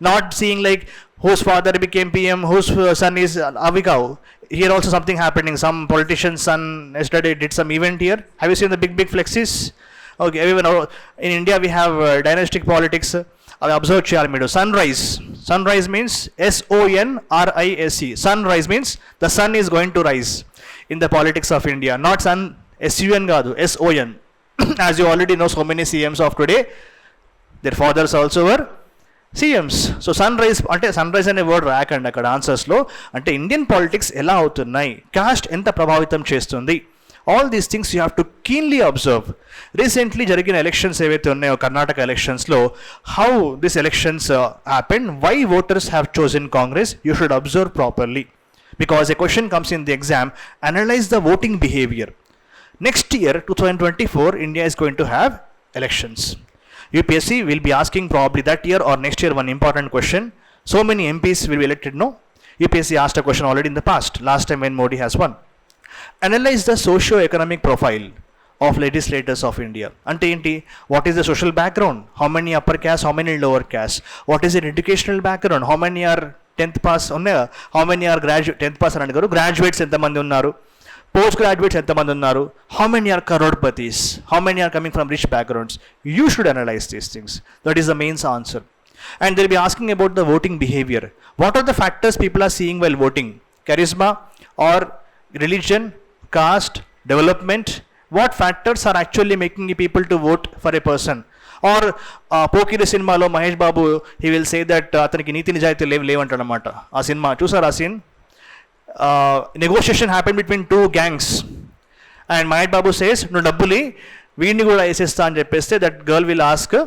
not seeing like whose father became PM, whose son is Avikau. Here also something happening. Some politician's son yesterday did some event here. Have you seen the big flexes? Okay, everyone in India we have dynastic politics. అవి observe చేయాలి మీరు. Son rise means SONRISE. Son rise means the son is going to rise in the politics of India. Not sun SUN కాదు, SON. As you already know so many CMs of today, their fathers also were CMs. So son rise అంటే, son rise అనే word రాకండి అక్కడ ఆన్సర్స్లో. అంటే Indian politics ఎలా అవుతున్నాయి, cost ఎంత ప్రభావితం చేస్తుంది, all these things you have to keenly observe. Recently జరిగిన ఎలక్షన్స్ ఏవైతే ఉన్నాయో కర్ణాటక ఎలక్షన్స్లో, how these elections happened, why voters have chosen Congress, you should observe properly. Because a question comes in the exam, analyze the voting behavior. Next year, 2024, India is going to have elections. UPSC will be asking probably that year or next year one important question. So many MPs will be elected, no? UPSC asked a question already in the past, last time when Modi has won. Analyze the socio-economic profile of legislators of India. Ante enti, what is the social background? How many upper caste, how many lower caste? What is their educational background? How many are 10th pass unnaya? How many are 10th pass anandi garu? Graduates enta mandi unnaru? Post graduates enta mandi unnaru? How many are crorepathies? How many are coming from rich backgrounds? You should analyze these things. That is the main answer. And they'll be asking about the voting behavior. What are the factors people are seeing while voting? Charisma or religion, caste, development? What factors are actually making the people to vote for a person? Or Pokiri సినిమాలో Mahesh Babu, he will say that అతనికి నీతి నిజాయితీ లేవంటాడనమాట. ఆ cinema చూసారు? ఆ scene, negotiation happen between two gangs and Mahesh Babu says, నువ్వు డబ్బులి వీడిని కూడా వేసేస్తా అని చెప్పేస్తే, దట్ గర్ల్ విల్ ఆస్క్,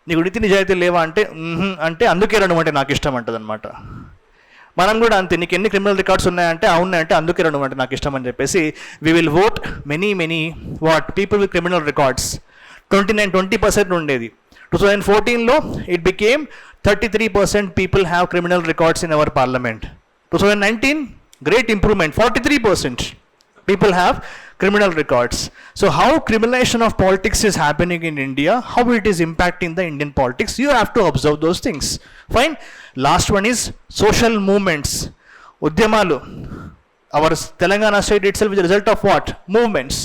నీకు నీతి నిజాయితీ లేవా అంటే, అంటే అందుకే రండి నాకు ఇష్టం అంటది అనమాట. మనం కూడా అంతే, నీకు ఎన్ని క్రిమినల్ రికార్డ్స్ ఉన్నాయంటే, అవునాయంటే అందుకే రెండు అంటే నాకు ఇష్టం అని చెప్పేసి we will vote many what people with criminal records. 20% ఉండేది. 2014లో it became 33% people have criminal records in our parliament. 2019 great improvement, 43% people have criminal records. So how criminalization of politics is happening in India, how it is impacting the Indian politics, you have to observe those things. Fine. Last one is social movements, udyamalu. Our Telangana state itself is a result of what? Movements.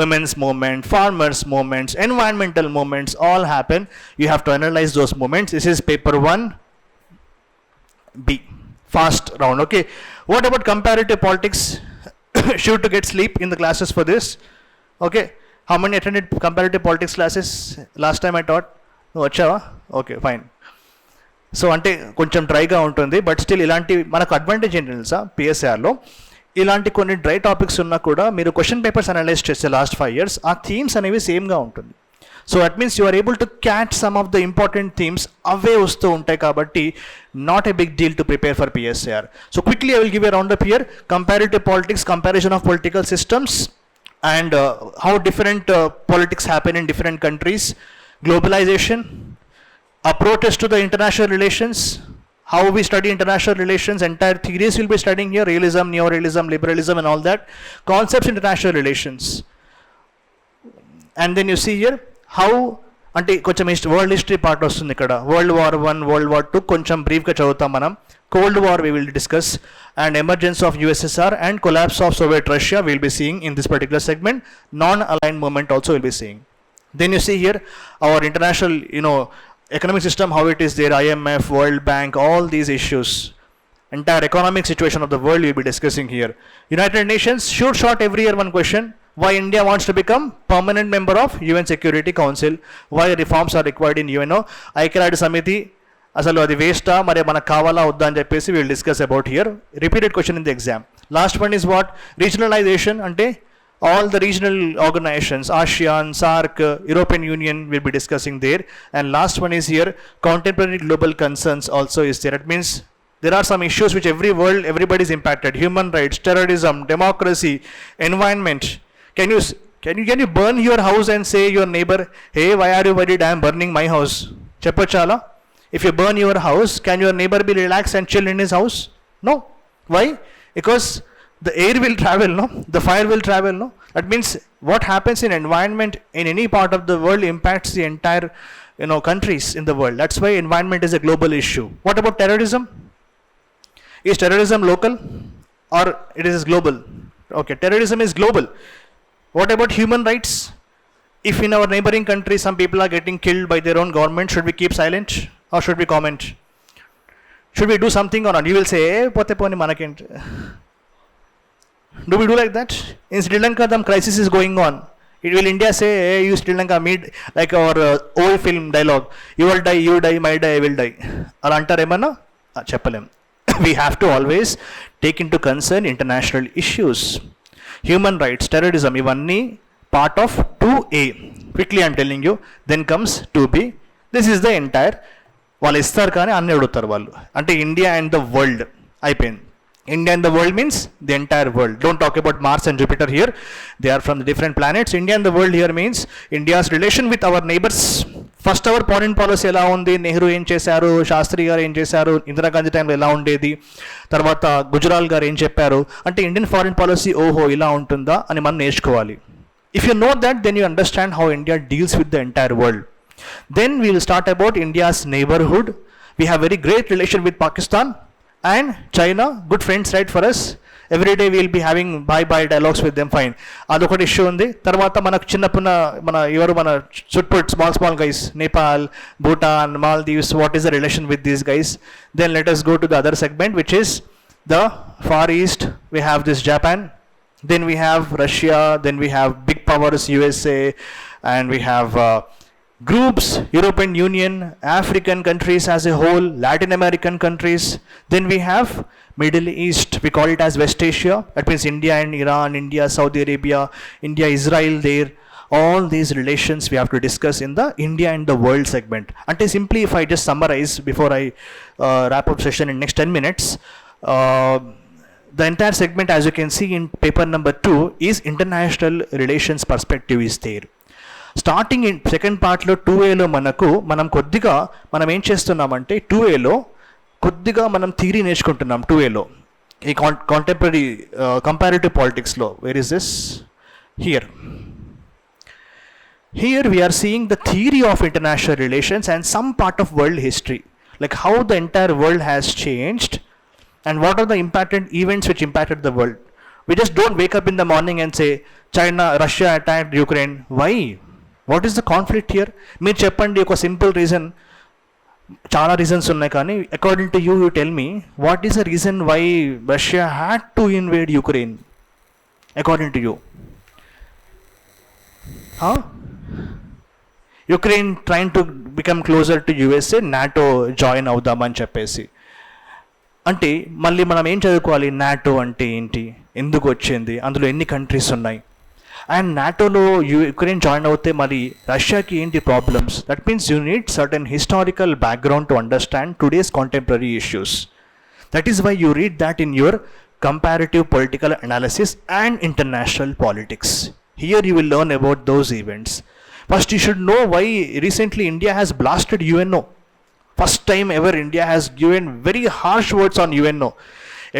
Women's movement, farmers movements, environmental movements all happen. You have to analyze those movements. This is paper 1B, fast round. Okay, what about comparative politics? Sure to get sleep in the classes for this. Okay, how many attended comparative politics classes last time I taught? No, achava? Okay, fine. So అంటే కొంచెం డ్రైగా ఉంటుంది, but still ఇలాంటి మనకు advantage ఏంటి తెలుసా, పిఎస్ఆర్లో ఇలాంటి కొన్ని డ్రై టాపిక్స్ ఉన్నా కూడా మీరు క్వశ్చన్ పేపర్స్ అనలైజ్ చేస్తే లాస్ట్ 5 years ఆ థీమ్స్ అనేవి సేమ్గా ఉంటుంది. So that means you are able to catch some of the important themes, అవే వస్తూ ఉంటాయి కాబట్టి not a big deal to prepare for PSR. So quickly I will give a round up here. Comparative politics, comparison of political systems and how different politics happen in different countries, globalization, approaches to the international relations, how we study international relations, entire theories we'll be studying here, realism, neo-realism, liberalism and all that, concepts in international relations. And then you see here how అంటే కొంచెం world history part వస్తుంది ఇక్కడ. World War I, World War II కొంచెం బ్రీఫ్గా చదువుతాం మనం. Cold War we will discuss, and emergence of USSR and collapse of Soviet Russia we will be seeing in this particular segment. Non-aligned movement also will be seeing. Then you see here our international economic system, how it is there, IMF, World Bank, all these issues. Entire economic situation of the world we'll be discussing here. United Nations, short every year one question. Why India wants to become permanent member of UN Security Council? Why reforms are required in UNO? Akella Samiti, అసలు అది వేస్టా మరి మనకు కావాలా వద్దా అని చెప్పేసి will discuss about here. Repeated question in the exam. Last one is what? Regionalisation అంటే all the regional organizations, ASEAN, SAARC, European Union will be discussing there. And last one is here, contemporary global concerns also is there. It means there are some issues which everybody is impacted. Human rights, terrorism, democracy, environment. Can you burn your house and say your neighbor, hey, why are you worried? I am burning my house. Cheppachala. If you burn your house, can your neighbor be relaxed and chill in his house? No. Why? Because the air will travel, no? The fire will travel, no? That means what happens in environment in any part of the world impacts the entire, countries in the world. That's why environment is a global issue. What about terrorism? Is terrorism local or it is global? Okay, terrorism is global. What about human rights? If in our neighboring country some people are getting killed by their own government, should we keep silent or should we comment? Should we do something or not? You will say, pote poni manakenti. Do we do like that? In Sri Lanka, the crisis is going on. Will India say, hey, you Sri Lanka meet like our old film dialogue, you will die, you die, my die, I will die. Alanta remana? Cheppalem. We have to always take into concern international issues. Human rights, terrorism, ivanni part of 2A. Quickly I am telling you. Then comes 2B. This is the entire. వాళ్ళు ఇస్తారు కానీ అన్ని అడుగుతారు వాళ్ళు. అంటే India and the world అయిపోయింది. India and the world means the entire world. Don't talk about Mars and Jupiter here. They are from the different planets. India and the world here means India's relation with our neighbors. First our foreign policy ఎలా ఉంది, నెహ్రూ ఏం చేశారు, శాస్త్రి గారు ఏం చేశారు, ఇందిరాగాంధీ టైంలో ఎలా ఉండేది, తర్వాత గుజరాల్ గారు ఏం చెప్పారు, అంటే ఇండియన్ ఫారిన్ పాలసీ ఓహో ఇలా ఉంటుందా అని మనం నేర్చుకోవాలి. If you know that, then you understand how India deals with the entire world. Then we will start about India's neighborhood. We have very great relation with Pakistan and China, good friends, right, for us. Every day we will be having bye dialogues with them, fine. Adokati issue undi. Tarvata manaku chinnapuna mana chutput small guys, Nepal, Bhutan, Maldives, what is the relation with these guys? Then let us go to the other segment, which is the Far East. We have this Japan, then we have Russia, then we have big powers USA, and we have groups, European Union, African countries as a whole, Latin American countries. Then we have Middle East, we call it as West Asia. That means India and Iran, India, Saudi Arabia, India, Israel there. All these relations we have to discuss in the India and the world segment. Until simply if I just summarize before I wrap up session in next 10 minutes, the entire segment, as you can see in paper number 2, is international relations perspective is there. Starting in second పార్ట్లో 2Aలో మనం కొద్దిగా మనం ఏం చేస్తున్నామంటే 2Aలో కొద్దిగా మనం theory నేర్చుకుంటున్నాం. 2Aలో ఈ కాంటెంపరీ కంపారిటివ్ పాలిటిక్స్లో where is this here we are seeing the theory of international relations and some part of world history, like how the entire world has changed and what are the important events which impacted the world. We just don't wake up in the morning and say Russia attacked Ukraine. Why? What is the conflict here? మీరు చెప్పండి ఒక simple reason. చాలా reasons ఉన్నాయి కానీ according to you tell me what is the reason why Russia had to invade Ukraine according to you? Ukraine tried to become closer to USA, NATO join అవుదామని చెప్పేసి. అంటే మళ్ళీ మనం ఏం చదువుకోవాలి, నాటో అంటే ఏంటి, ఎందుకు వచ్చింది, అందులో ఎన్ని కంట్రీస్ ఉన్నాయి, అండ్ నాటోలో యుక్రెయిన్ జాయిన్ అవుతే మరి రష్యాకి ఏంటి problems. That means you need certain historical background to understand today's contemporary issues. That is why you read that in your comparative political analysis and international politics. Here you will learn about those events. First you should know why recently India has blasted UNO. First time ever India has given very harsh words on UNO.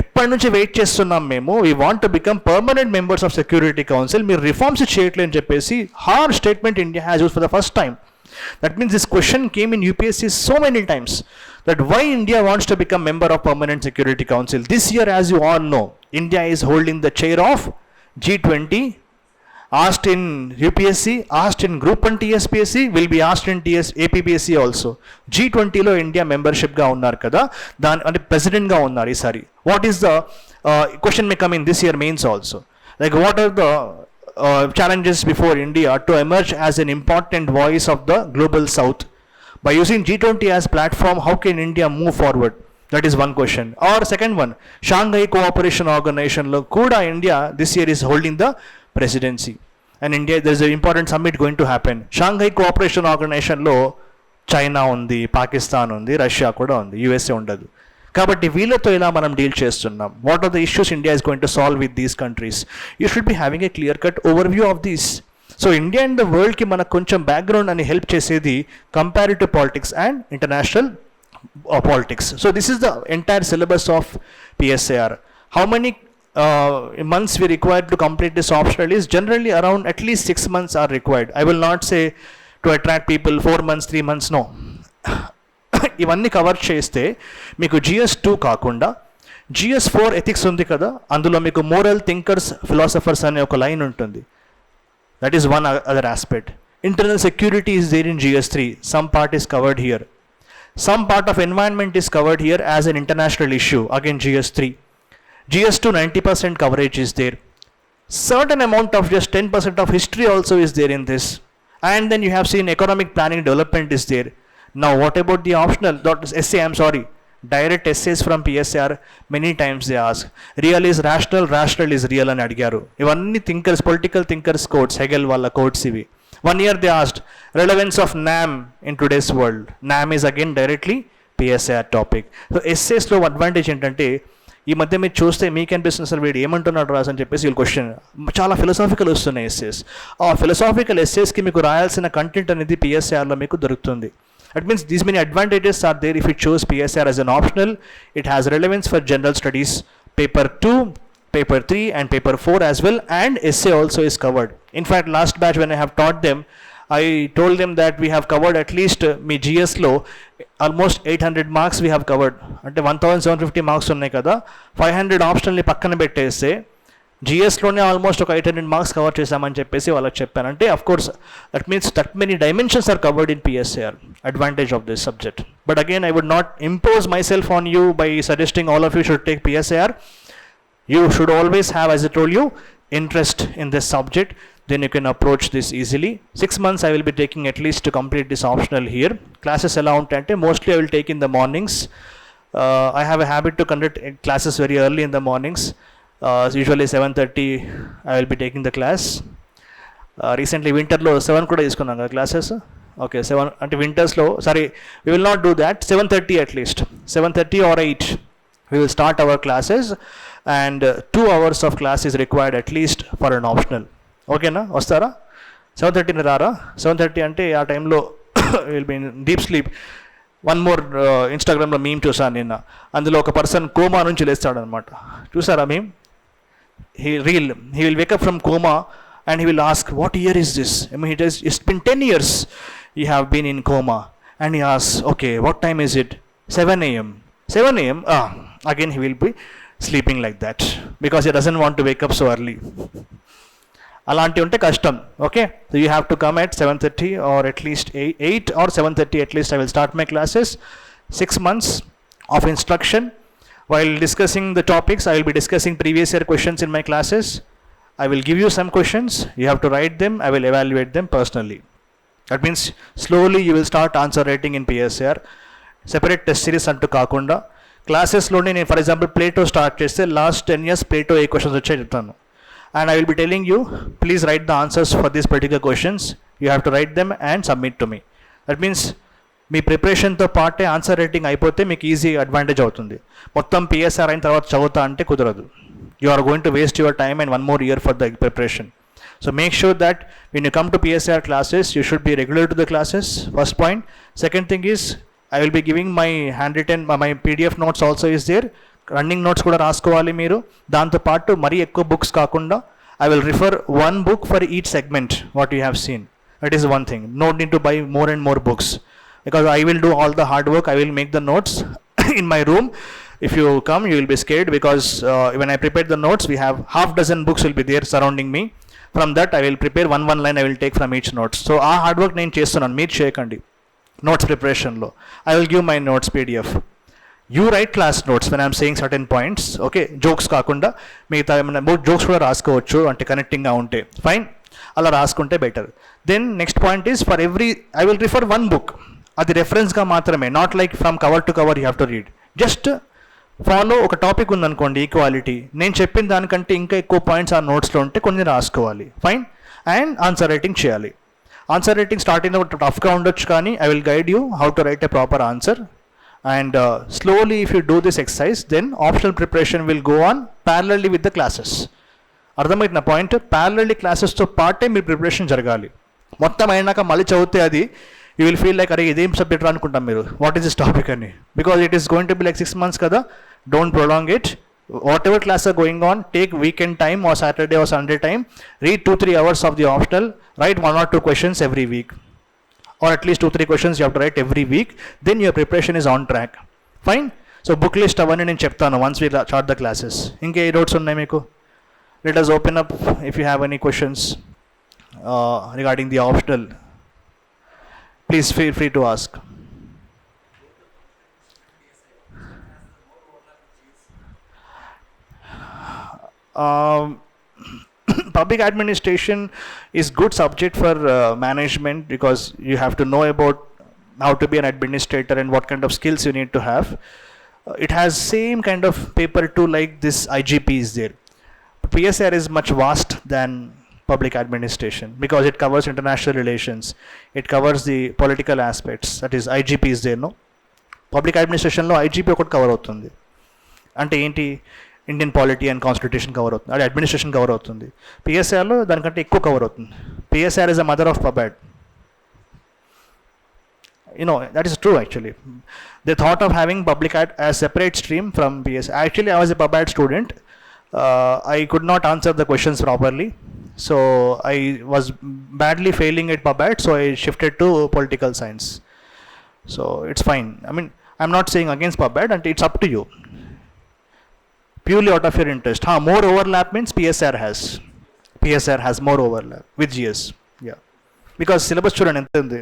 ఎప్పటి నుంచి wait చేస్తున్నాం మేము, we want to become permanent members of security council, మీరు reforms చేయట్లేదు అని చెప్పేసి hard statement India has used for the first time. That means this question came in UPSC so many times, that why India wants to become member of Permanent Security Council. This year, as you all know, India is holding the chair of G20 asked in UPSC, asked in Group 1 TSPSC, will be asked in APPSC also. G20లో India మెంబర్షిప్గా ఉన్నారు కదా, దాని అంటే ప్రెసిడెంట్గా ఉన్నారు ఈసారి. What is the question may come in this year mains also, like what are the challenges before India to emerge as an important voice of the global south? By using G20 as platform, how can India move forward? That is one question. Or second one, Shanghai Cooperation Organization lo kuda India this year is holding the presidency. And India, there is an important summit going to happen. Shanghai Cooperation Organization lo China undi, Pakistan undi, Russia kuda undi, USA undadu. కాబట్టి వీళ్ళతో ఇలా మనం deal చేస్తున్నాం. What are the issues India is going to solve with these countries? You should be having a clear cut overview of these. So India and the వరల్డ్కి మనకు కొంచెం background అని help చేసేది comparative politics and international politics. So this is the entire syllabus of PSAR. How many months we required to complete this optional is generally around at least 6 months are required. I will not say to attract people 4 months, 3 months, no. ఇవన్నీ cover చేస్తే మీకు GS2 కాకుండా GS4 ethics ఉంది కదా, అందులో మీకు moral thinkers, philosophers అనే ఒక లైన్ ఉంటుంది. That is one other aspect. Internal security is there in GS3. Some part is covered here. Some part of environment is covered here as an international issue. Again GS3. GS2 90% coverage is there. Certain amount of just 10% of history also is there in this. And then you have seen economic planning development is there. Now what about the optional essay? I'm sorry, direct essays from PSAR many times they ask. Real is rational, rational is real అని అడిగారు. ఇవన్నీ thinkers, political thinkers codes, Hegel వాళ్ళ codes ఇవి. 1 year they asked relevance of NAM in today's world. NAM is again directly PSAR topic. So essays లో advantage ఏంటంటే ఈ మధ్య మీరు చూస్తే మీకు అనిపిస్తుంది సార్ వీడు ఏమంటున్నాడు రాస్ అని చెప్పేసి వీళ్ళు క్వశ్చన్ చాలా ఫిలసాఫికల్ వస్తున్నాయి ఎస్సేస్. ఆ ఫిలసాఫికల్ ఎస్సేస్కి మీకు రాయాల్సిన కంటెంట్ అనేది PSARలో మీకు దొరుకుతుంది. That means these many advantages are there if you choose PSAR as an optional. It has relevance for general studies, paper 2, paper 3 and paper 4 as well, and essay also is covered. In fact, last batch when I have taught them, I told them that we have covered at least me GSలో almost 800 marks we have covered. అంటే 1750 marks ఉన్నాయి కదా, 500 ఆప్షనల్ని పక్కన పెట్టేస్తే GSలోనే almost ఒక 800 marks cover చేశామని చెప్పేసి వాళ్ళకి చెప్పాను. అంటే of course that means that many dimensions are covered in PSAR. Advantage of this subject. But again I would not impose myself on you by suggesting all of you should take PSAR. You should always have, as I told you, interest in this subject. Then you can approach this easily. 6 months I will be taking at least to complete this optional here. Classes ఎలా ఉంటాయంటే mostly I will take in the mornings. I have a habit to conduct classes very early in the mornings. Usually 7:30 I will be taking the class. Recently winterలో 7 కూడా తీసుకున్నాం కదా classes. Okay 7 అంటే వింటర్స్లో sorry we will not do that. 7:30 at least. 7:30 or 8 we will start our classes and 2 hours of class is required at least for an optional. ఓకేనా, వస్తారా? 7:30 రారా? 7:30 అంటే ఆ టైంలో will be in deep sleep. One more ఇన్స్టాగ్రామ్లో meme చూసాను నిన్న. అందులో ఒక పర్సన్ కోమా నుంచి లేస్తాడనమాట. చూసారా meme? He will wake up from coma and he will ask what year is this? I mean it's been 10 years you have been in coma. And he ask okay what time is it? 7 AM. 7 AM? Again he will be sleeping like that because he doesn't want to wake up so early. అలాంటి ఉంటే కష్టం. Okay, so you have to come at 7:30 or at least 8 or 7:30 at least I will start my classes. 6 months of instruction. While discussing the topics, I will be discussing previous year questions in my classes. I will give you some questions. You have to write them. I will evaluate them personally. That means slowly you will start answer writing in PSAR. Separate test series అంటూ కాకుండా క్లాసెస్లోనే నేను for example Plato start చేస్తే last 10 years Plato ఏ questions వచ్చాయో చెప్తాను. And I will be telling you, please write the answers for these particular questions. You have to write them and submit to me. That means మీ ప్రిపరేషన్తో పాటే answer writing అయిపోతే మీకు easy advantage అవుతుంది. మొత్తం PSAR అయిన తర్వాత చదువుతా అంటే కుదరదు. You are going to waste your time and 1 more year for the preparation. So make sure that when you come to PSAR classes, you should be regular to the classes. First point. Second thing is, I will be giving my handwritten, my PDF notes also is there. Running notes కూడా రాసుకోవాలి మీరు. దాంతోపాటు మరీ ఎక్కువ books కాకుండా I will refer 1 book for each segment what you have seen. That is one thing. No need to buy more and more books because I will do all the hard work. I will make the notes in my room. If you come, you will be scared because when I prepared the notes, we have half dozen books will be there surrounding me. From that I will prepare one line I will take from each notes. So ఆ hard work నేను చేస్తున్నాను, మీరు చేయకండి. Notes ప్రిపరేషన్లో I will give my notes PDF. You write class notes when I'm saying certain points. Okay, jokes కాకుండా మిగతా ఏమైనా jokes కూడా రాసుకోవచ్చు, అంటే కనెక్టింగ్గా ఉంటే ఫైన్, అలా రాసుకుంటే better. Then next point is for every I will refer one book, అది రెఫరెన్స్గా మాత్రమే, not like from cover to cover you have to read. Just follow. ఒక టాపిక్ ఉందనుకోండి ఈక్వాలిటీ, నేను చెప్పిన దానికంటే ఇంకా ఎక్కువ పాయింట్స్ ఆ నోట్స్లో ఉంటే కొన్ని రాసుకోవాలి, ఫైన్. అండ్ ఆన్సర్ రైటింగ్ చేయాలి. ఆన్సర్ రైటింగ్ స్టార్టింగ్లో టఫ్గా ఉండొచ్చు, కానీ I will guide you how to right a proper answer. And slowly if you do this exercise, then optional preparation will go on parallelly with the classes. అర్థమైనా point? Parallelly క్లాసెస్తో పాటే మీ preparation జరగాలి. మొత్తం అయినాక మళ్ళీ చదివితే అది యూ విల్ ఫీల్ లైక్ అరే ఇదేం సబ్జెక్ట్ అనుకుంటాం మీరు, వాట్ ఈస్ దిస్ టాపిక్ అని. Because it is going to be like 6 months కదా. Don't prolong it. Whatever class are going on, take weekend time or Saturday or Sunday time, read 2-3 hours of the optional, write 1 or 2 questions every week. Or at least 2-3 questions you have to write every week, then your preparation is on track. Fine. So book list అవన్నీ నేను చెప్తాను once we start the classes. ఇంకే doubts ఉన్నాయి మీకు? Let us open up if you have any questions regarding the optional. Please feel free to ask. Public administration is good subject for management, because you have to know about how to be an administrator and what kind of skills you need to have. It has same kind of paper too, like this IGP is there. PSR is much vast than public administration because it covers international relations, it covers the political aspects. That is IGP is there, no? Public administration lo IGP okati cover avutundi. Ante enti? Indian polity and constitution cover అవుతుంది, అది administration cover అవుతుంది. పిఎస్ఆర్లో దానికంటే ఎక్కువ cover అవుతుంది. PSR is a mother of PubAd. That is true actually. They thought of having public as separate stream from PSR. Actually I was a PubAd student. I could not answer the questions properly, so I was badly failing at PubAd, so I shifted to political science. So it's fine. I mean, I'm not saying against PubAd, and it's up to you. Purely out of your interest. More overlap means PSR has more overlap with GS. Yeah. Because syllabus చూడండి ఎంత ఉంది.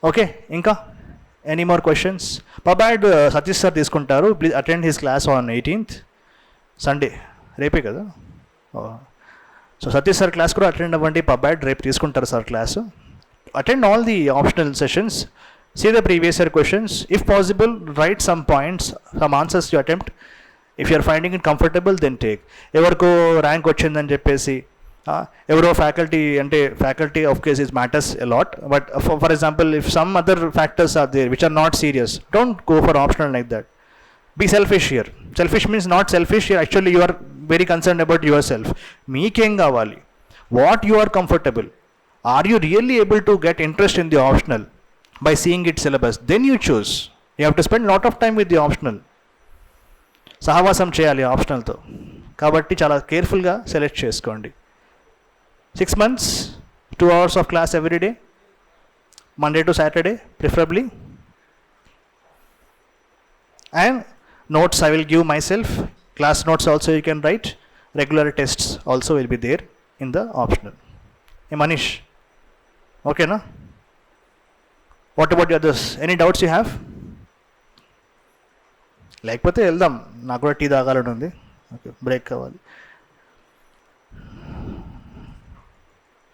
Okay, ఇంకా any more questions? PubAd Satish sir తీసుకుంటారు. Please attend his class on 18th Sunday, రేపే కదా. So Satish sir class కూడా attend అవ్వండి. PubAd రేపు తీసుకుంటారు sir class. Attend all the optional sessions. See the previous year questions. If possible, write some points, some answers you attempt. If you are finding it comfortable, then take. ఎవరికో rank వచ్చిందని చెప్పేసి ఎవరో faculty, అంటే faculty of course is matters a lot, but for example if some other factors are there which are not serious, don't go for optional like that. Be selfish here. Selfish means not selfish here. Actually you are very concerned about yourself. మీకేం కావాలి? What you are comfortable. Are you really able to get interest in the optional by seeing its syllabus? Then you choose. You have to spend a lot of time with the optional. సహవాసం చేయాలి ఆప్షనల్తో, కాబట్టి చాలా కేర్ఫుల్గా select చేసుకోండి. 6 months, 2 hours of class every day, Monday to Saturday preferably. And notes I will give myself. Class notes also you can write. Regular tests also will be there in the optional. Hey Manish, okay na? What about the others? Any doubts you have? లేకపోతే వెళ్దాం, నాకు కూడా tea తాగాలని ఉంది. Okay, break కావాలి.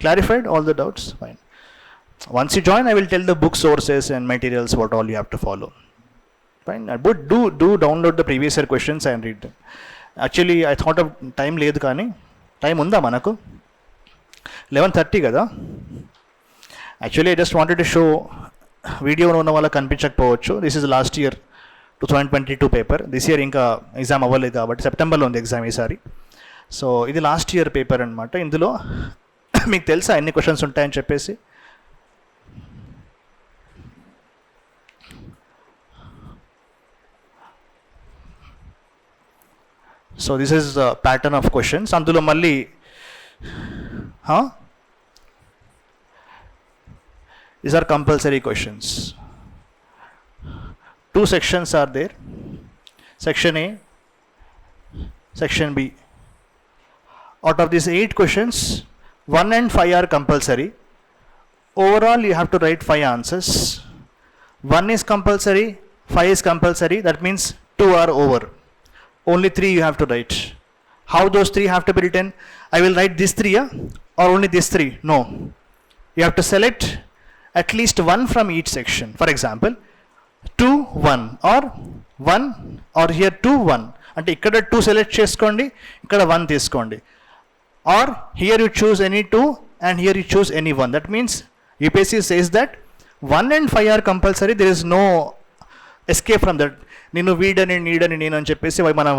Clarified all the doubts? Fine. Once you join, I will tell the book sources and materials, what all you have to follow. Fine. But do download the previous year questions and read them. Actually, I thought of time లేదు, కానీ time ఉందా మనకు? 11:30 కదా. Actually, I just wanted to show video ఉన్న వాళ్ళకి కనిపించకపోవచ్చు. This is last year 2022 paper. This year ఇంకా exam అవ్వలేదు కాబట్టి సెప్టెంబర్లో ఉంది ఎగ్జామ్ ఈసారి. సో ఇది లాస్ట్ ఇయర్ పేపర్ అనమాట. ఇందులో మీకు తెలుసా ఎన్ని క్వశ్చన్స్ ఉంటాయని చెప్పేసి? So this is pattern of questions. అందులో మళ్ళీ these are compulsory questions. 2 sections are there. Section A, Section B. Out of these 8 questions, 1 and 5 are compulsory. Overall, you have to write 5 answers. 1 is compulsory, 5 is compulsory. That means 2 are over. Only 3 you have to write. How those 3 have to be written? I will write these 3, yeah? Or only these 3? No. You have to select at least 1 from each section. For example, 2, 1 or 1 or here 2, 1. అంటే ఇక్కడ 2 select చేసుకోండి, ఇక్కడ 1 తీసుకోండి. Or here you choose any 2 and here you choose any 1. That means UPSC says that 1 and 5 are compulsory. There is no escape from that. నేను వీడని నీడని నేను అని చెప్పేసి మనం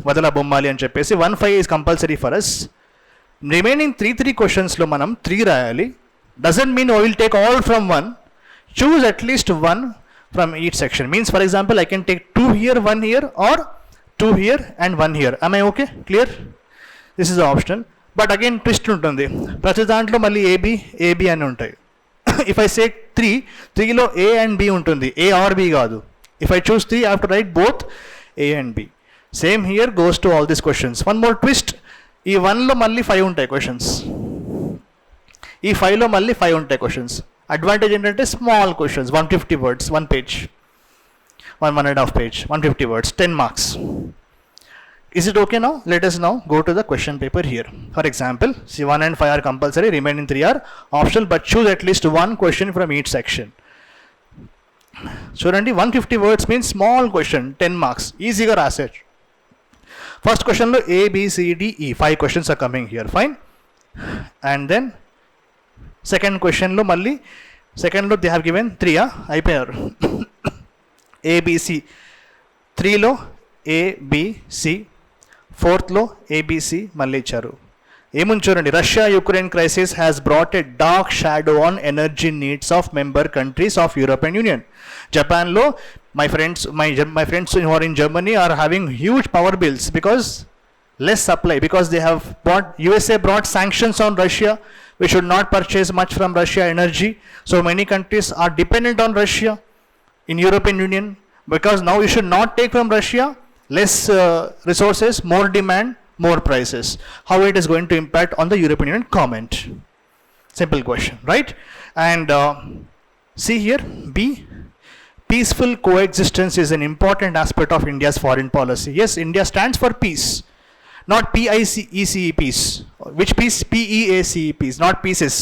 వదల బొమ్మాలి అని చెప్పేసి 1, 5 is compulsory for us. Remaining 3 questions-లో మనం 3 రాయాలి. Doesn't mean I will take all from 1. Choose at least 1 from each section. Means, for example, I can take 2 here, 1 here, or 2 here and 1 here. Am I okay? Clear? This is optional. But again, twist ఉంటుంది. ప్రతి దాంట్లో మళ్ళీ AB అని ఉంటాయి. If I say 3లో A and B ఉంటుంది. A or B కాదు. If I choose 3, I have to write both A and B. Same here goes to all these questions. One more twist. ఈ 1లో మళ్ళీ 5 ఉంటాయి questions. ఈ 5లో మళ్ళీ 5 ఉంటాయి questions. Advantage ఏంటంటే small questions, 150 words, 1 page, 1.5 page, 150 words, 10 marks. Is it okay now? Let us now go to the question paper here. For example, see 1 and 5 are compulsory, remaining 3 are optional, but choose at least 1 question from each section. చూడండి, 150 words means small question, 10 marks, ఈజీగా రాసేయచ్చు. First క్వశ్చన్లో A, B, C, D, E 5 questions are coming here, fine. And then second క్వశ్చన్లో మళ్ళీ సెకండ్లో they have given 3 అయిపోయారు. ABC 3లో ABC, 4thలో ABC మళ్ళీ ఇచ్చారు. ఏముంది చూడండి, Russia Ukraine crisis has brought a dark shadow on energy needs of member countries of European union. జపాన్లో my friends who are in Germany are having huge power bills because less supply, because they have USA brought sanctions on Russia. We should not purchase much from Russia energy. So many countries are dependent on Russia in European Union, because now you should not take from Russia. Less resources, more demand, more prices. How it is going to impact on the European Union? Comment. Simple question, right? And see here, B. Peaceful coexistence is an important aspect of India's foreign policy. Yes, India stands for peace. Not PICE peace. Which peace? PEACE peace, not pieces.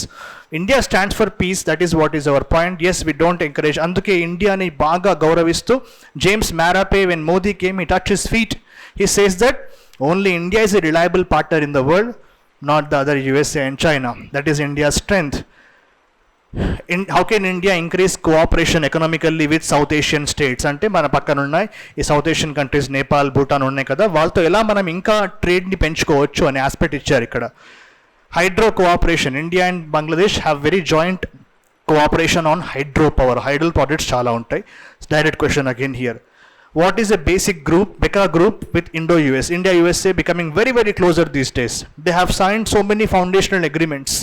India stands for peace. That is what is our point. Yes, we don't encourage. Anduke India ni baga gauravistu. James Marape, when Modi came, he touched his feet. He says that only India is a reliable partner in the world, not the other USA and China. That is India's strength. How can India increase cooperation economically with South Asian states? అంటే మన పక్కన ఉన్నాయి ఈ south Asian countries, Nepal, Bhutan ఉన్నాయి కదా, వాళ్ళతో ఎలా మనం ఇంకా ట్రేడ్ని పెంచుకోవచ్చు అనే ఆస్పెక్ట్ ఇచ్చారు ఇక్కడ. Hydro cooperation, India and Bangladesh have very joint cooperation on hydro power. Hydro projects చాలా ఉంటాయి. Direct question again here. What is a basic group, BECA group with Indo-US? India, USA becoming very, very closer these days. They have signed so many foundational agreements.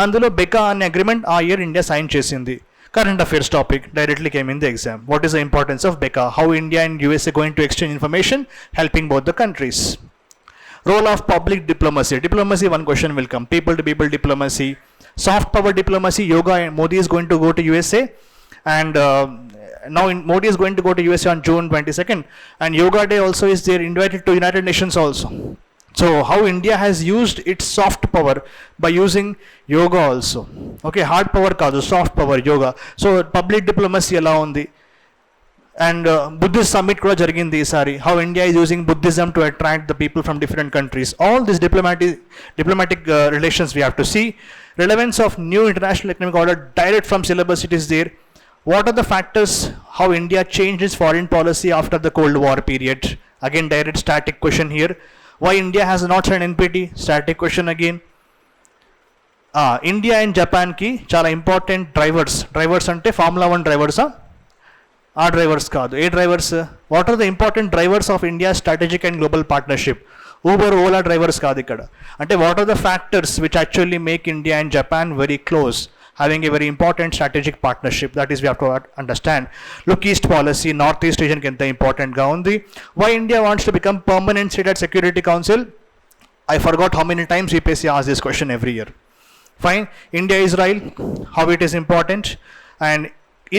అందులో BECA అనే agreement ఆ year India sign చేసింది. Current affairs topic directly came in the exam. What is the importance of BECA? How India and USA going to exchange information, helping both the countries. Role of public diplomacy. Diplomacy, one question will come. People to people diplomacy. Soft power diplomacy, yoga, and Modi is going to go to USA. And now Modi is going to go to USA on June 22nd. And Yoga Day also is there, invited to United Nations also. So how India has used its soft power by using yoga also. Okay, hard power kaadu, soft power, yoga. So public diplomacy ela undi. And Buddhist summit kuda jarigindi isari. How India is using Buddhism to attract the people from different countries. All these diplomatic relations we have to see. Relevance of new international economic order, direct from syllabus it is there. What are the factors how India changed its foreign policy after the Cold War period? Again, direct static question here. Why India has not signed NPT? Static question again. India and Japan ki chala important drivers ante Formula 1 drivers ఆ drivers kaadu, A drivers? What are the important drivers of India's strategic and global partnership? Uber, Ola drivers kaadu ikkada. Ante what are the factors which actually make India and Japan very close, having a very important strategic partnership? That is we have to understand. Look, East policy, Northeast region ki enta important ga undi. Why India wants to become permanent seat at Security Council? I forgot how many times UPSC asks this question every year. Fine. India, Israel, how it is important, and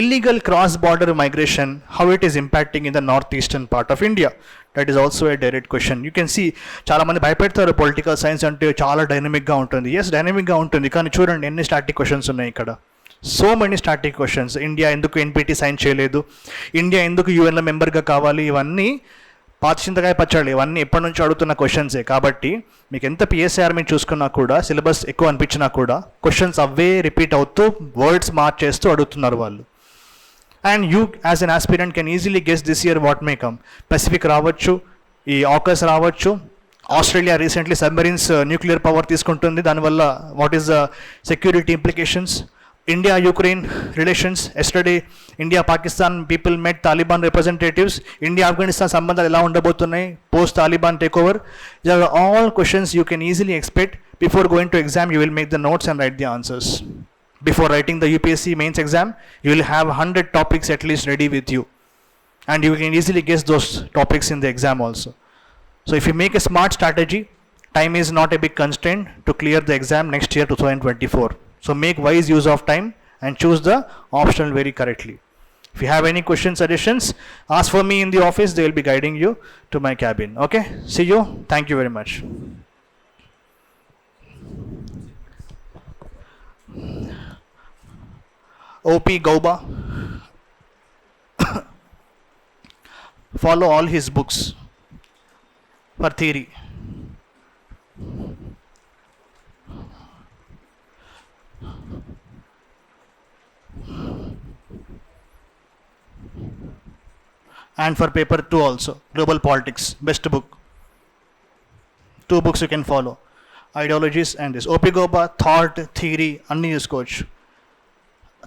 illegal cross-border migration, how it is impacting in the northeastern part of India. That is also a direct question. You can see చాలా మంది భయపెడతారు political science అంటే చాలా డైనమిక్గా ఉంటుంది. Yes, డైనమిక్గా ఉంటుంది, కానీ చూడండి ఎన్ని స్టాటిక్ క్వశ్చన్స్ ఉన్నాయి ఇక్కడ. So many static questions. India ఎందుకు ఎన్పిటి సైన్ చేయలేదు, ఇండియా ఎందుకు యూఎన్లో మెంబర్గా కావాలి, ఇవన్నీ పాతచింతకాయ పచ్చళ్ళు, ఇవన్నీ ఎప్పటి నుంచి అడుగుతున్న క్వశ్చన్సే. కాబట్టి మీకు ఎంత పిఎస్ఆర్ మీరు చూసుకున్నా కూడా, సిలబస్ ఎక్కువ అనిపించినా కూడా క్వశ్చన్స్ అవే రిపీట్ అవుతూ వర్డ్స్ మార్చేస్తూ అడుగుతున్నారు వాళ్ళు. And you as an aspirant can easily guess this year what may come. Pacific రావచ్చు, ఈ ఆకస్ రావచ్చు. Australia recently submarines nuclear power తీసుకుంటుంది, దానివల్ల what is the security implications. India Ukraine relations, yesterday India Pakistan people met Taliban representatives. India Afghanistan సంబంధాలు ఎలా ఉండబోతున్నాయి post Taliban takeover. These are all questions you can easily expect. Before going to exam you will make the notes and write the answers. Before writing the UPSC mains exam you will have 100 topics at least ready with you, and you can easily guess those topics in the exam also. So if you make a smart strategy, time is not a big constraint to clear the exam next year 2024. So make wise use of time and choose the optional very correctly. If you have any questions, suggestions, ask for me in the office. They will be guiding you to my cabin. Okay? See you. Thank you very much. OP Gauba. Follow all his books for theory. And for paper 2 also, global politics, best book. 2 books you can follow, ideologies and this. OP Goba, thought, theory, anni coach.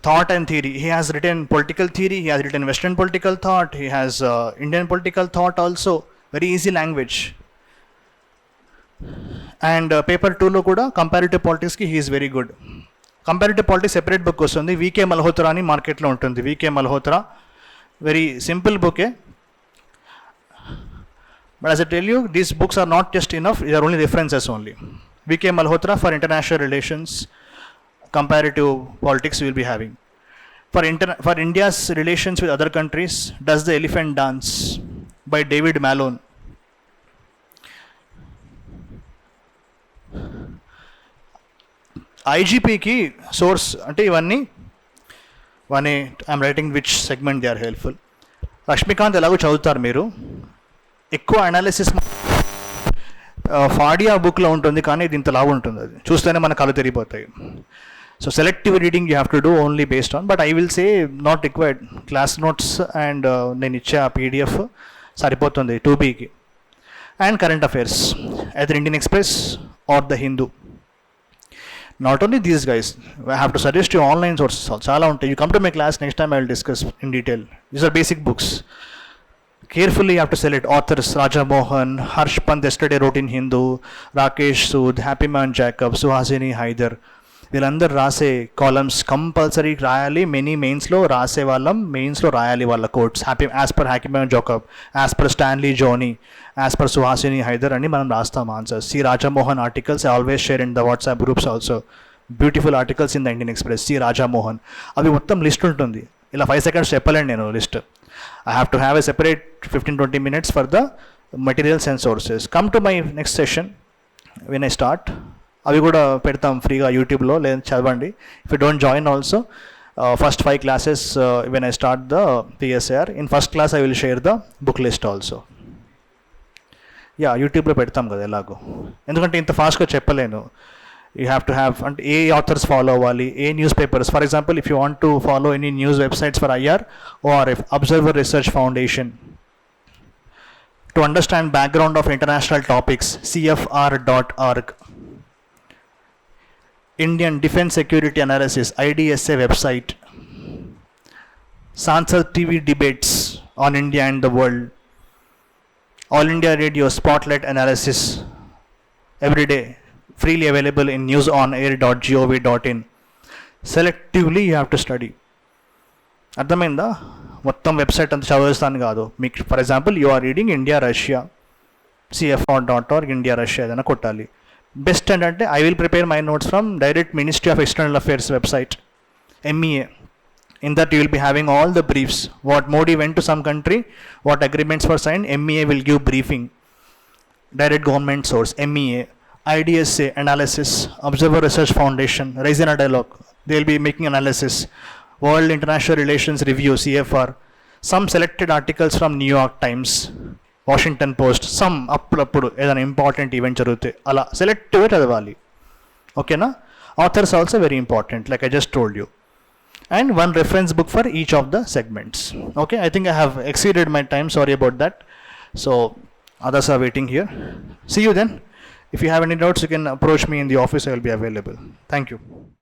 Thought and theory. He has written political theory, he has written Western political thought, he has Indian political thought also. Very easy language. And paper 2 lo kuda comparative politics ki he is very good. Comparative politics separate book vastundi. VK Malhotra ani market lo untundi. VK Malhotra, very simple book, eh? But as I tell you, these books are not just enough, they are only references only. VK Malhotra for international relations, comparative politics we will be having. For India's relations with other countries, Does the Elephant Dance by David Malone. IGP ki source ante ivanni one I'm writing which segment they are helpful. Laxmikanth ఎలాగో చదువుతారు మీరు, ఎక్కువ analysis ఫాడియా బుక్లో ఉంటుంది, కానీ ఇది ఇంత లాగా ఉంటుంది, అది చూస్తేనే మన కళ్ళు తిరిగిపోతాయి. So selective reading you have to do only based on, but I will say not required. Class notes and నేను ఇచ్చే ఆ పీడిఎఫ్ సరిపోతుంది 2Bకి. And current affairs, either Indian Express or the Hindu. Not only these guys, I have to suggest you online sources also. Chala untayi. You come to my class next time, I will discuss in detail. These are basic books. Carefully you have to select authors. Raja Mohan, Harsh Pant yesterday wrote in Hindu, Rakesh Sood, Happy Man Jacob, Suhasini Haider. వీళ్ళందరూ రాసే columns compulsory రాయాలి. Many మెయిన్స్లో రాసే వాళ్ళం, మెయిన్స్లో రాయాలి వాళ్ళ quotes. As per Happymon Jacob, as per Stanly Johny, as per Suhasini Haidar అని మనం రాస్తాం answers. C Rajamohan articles I always share in the WhatsApp groups also. Beautiful articles in the Indian Express, C Rajamohan. అవి మొత్తం లిస్ట్ ఉంటుంది, ఇలా 5 seconds చెప్పలేండి నేను list. I have to have a separate 15-20 minutes for the materials and sources. Come to my next session when I start. అవి కూడా పెడతాం ఫ్రీగా యూట్యూబ్లో, లేదా చదవండి. If you don't join also, first 5 classes when I start the PSR. In first class I will share the book list also. Yeah, యూట్యూబ్లో పెడతాం కదా ఎలాగో, ఎందుకంటే ఇంత ఫాస్ట్గా చెప్పలేను. యూ హ్యావ్ టు హ్యావ్, అంటే ఏ ఆథర్స్ ఫాలో అవ్వాలి, ఏ newspapers. For example, if you want to follow any news websites for IR ORF, Observer Research Foundation, to understand background of international topics, CFR.org. Indian Defense Security Analysis, IDSA website. Sansad TV debates on India and the world. All India Radio Spotlight Analysis every day, freely available in newsonair.gov.in. Selectively you have to study. మొత్తం website అంతా చదివేస్తాను కాదు. మీకు for example you are reading India Russia, cfr.org India Russia ఏదైనా కొట్టాలి. Best ఏంటంటే I will prepare my notes from direct ministry of external affairs website MEA. In that you will be having all the briefs. What Modi went to some country, what agreements were signed, MEA will give briefing. Direct government source, MEA. IDSA analysis, Observer Research Foundation, Raisina Dialogue, they will be making analysis. World International Relations Review, CFR. Some selected articles from New York Times, Washington Post, some appudu ఏదైనా important event జరిగితే అలా selective చదవాలి. ఓకేనా? Authors also very important, like I just told you. And one reference book for each of the segments. Okay, I think I have exceeded my time, sorry about that. So others are waiting here. See you then. If you have any doubts, you can approach me in the office, I will be available. Thank you.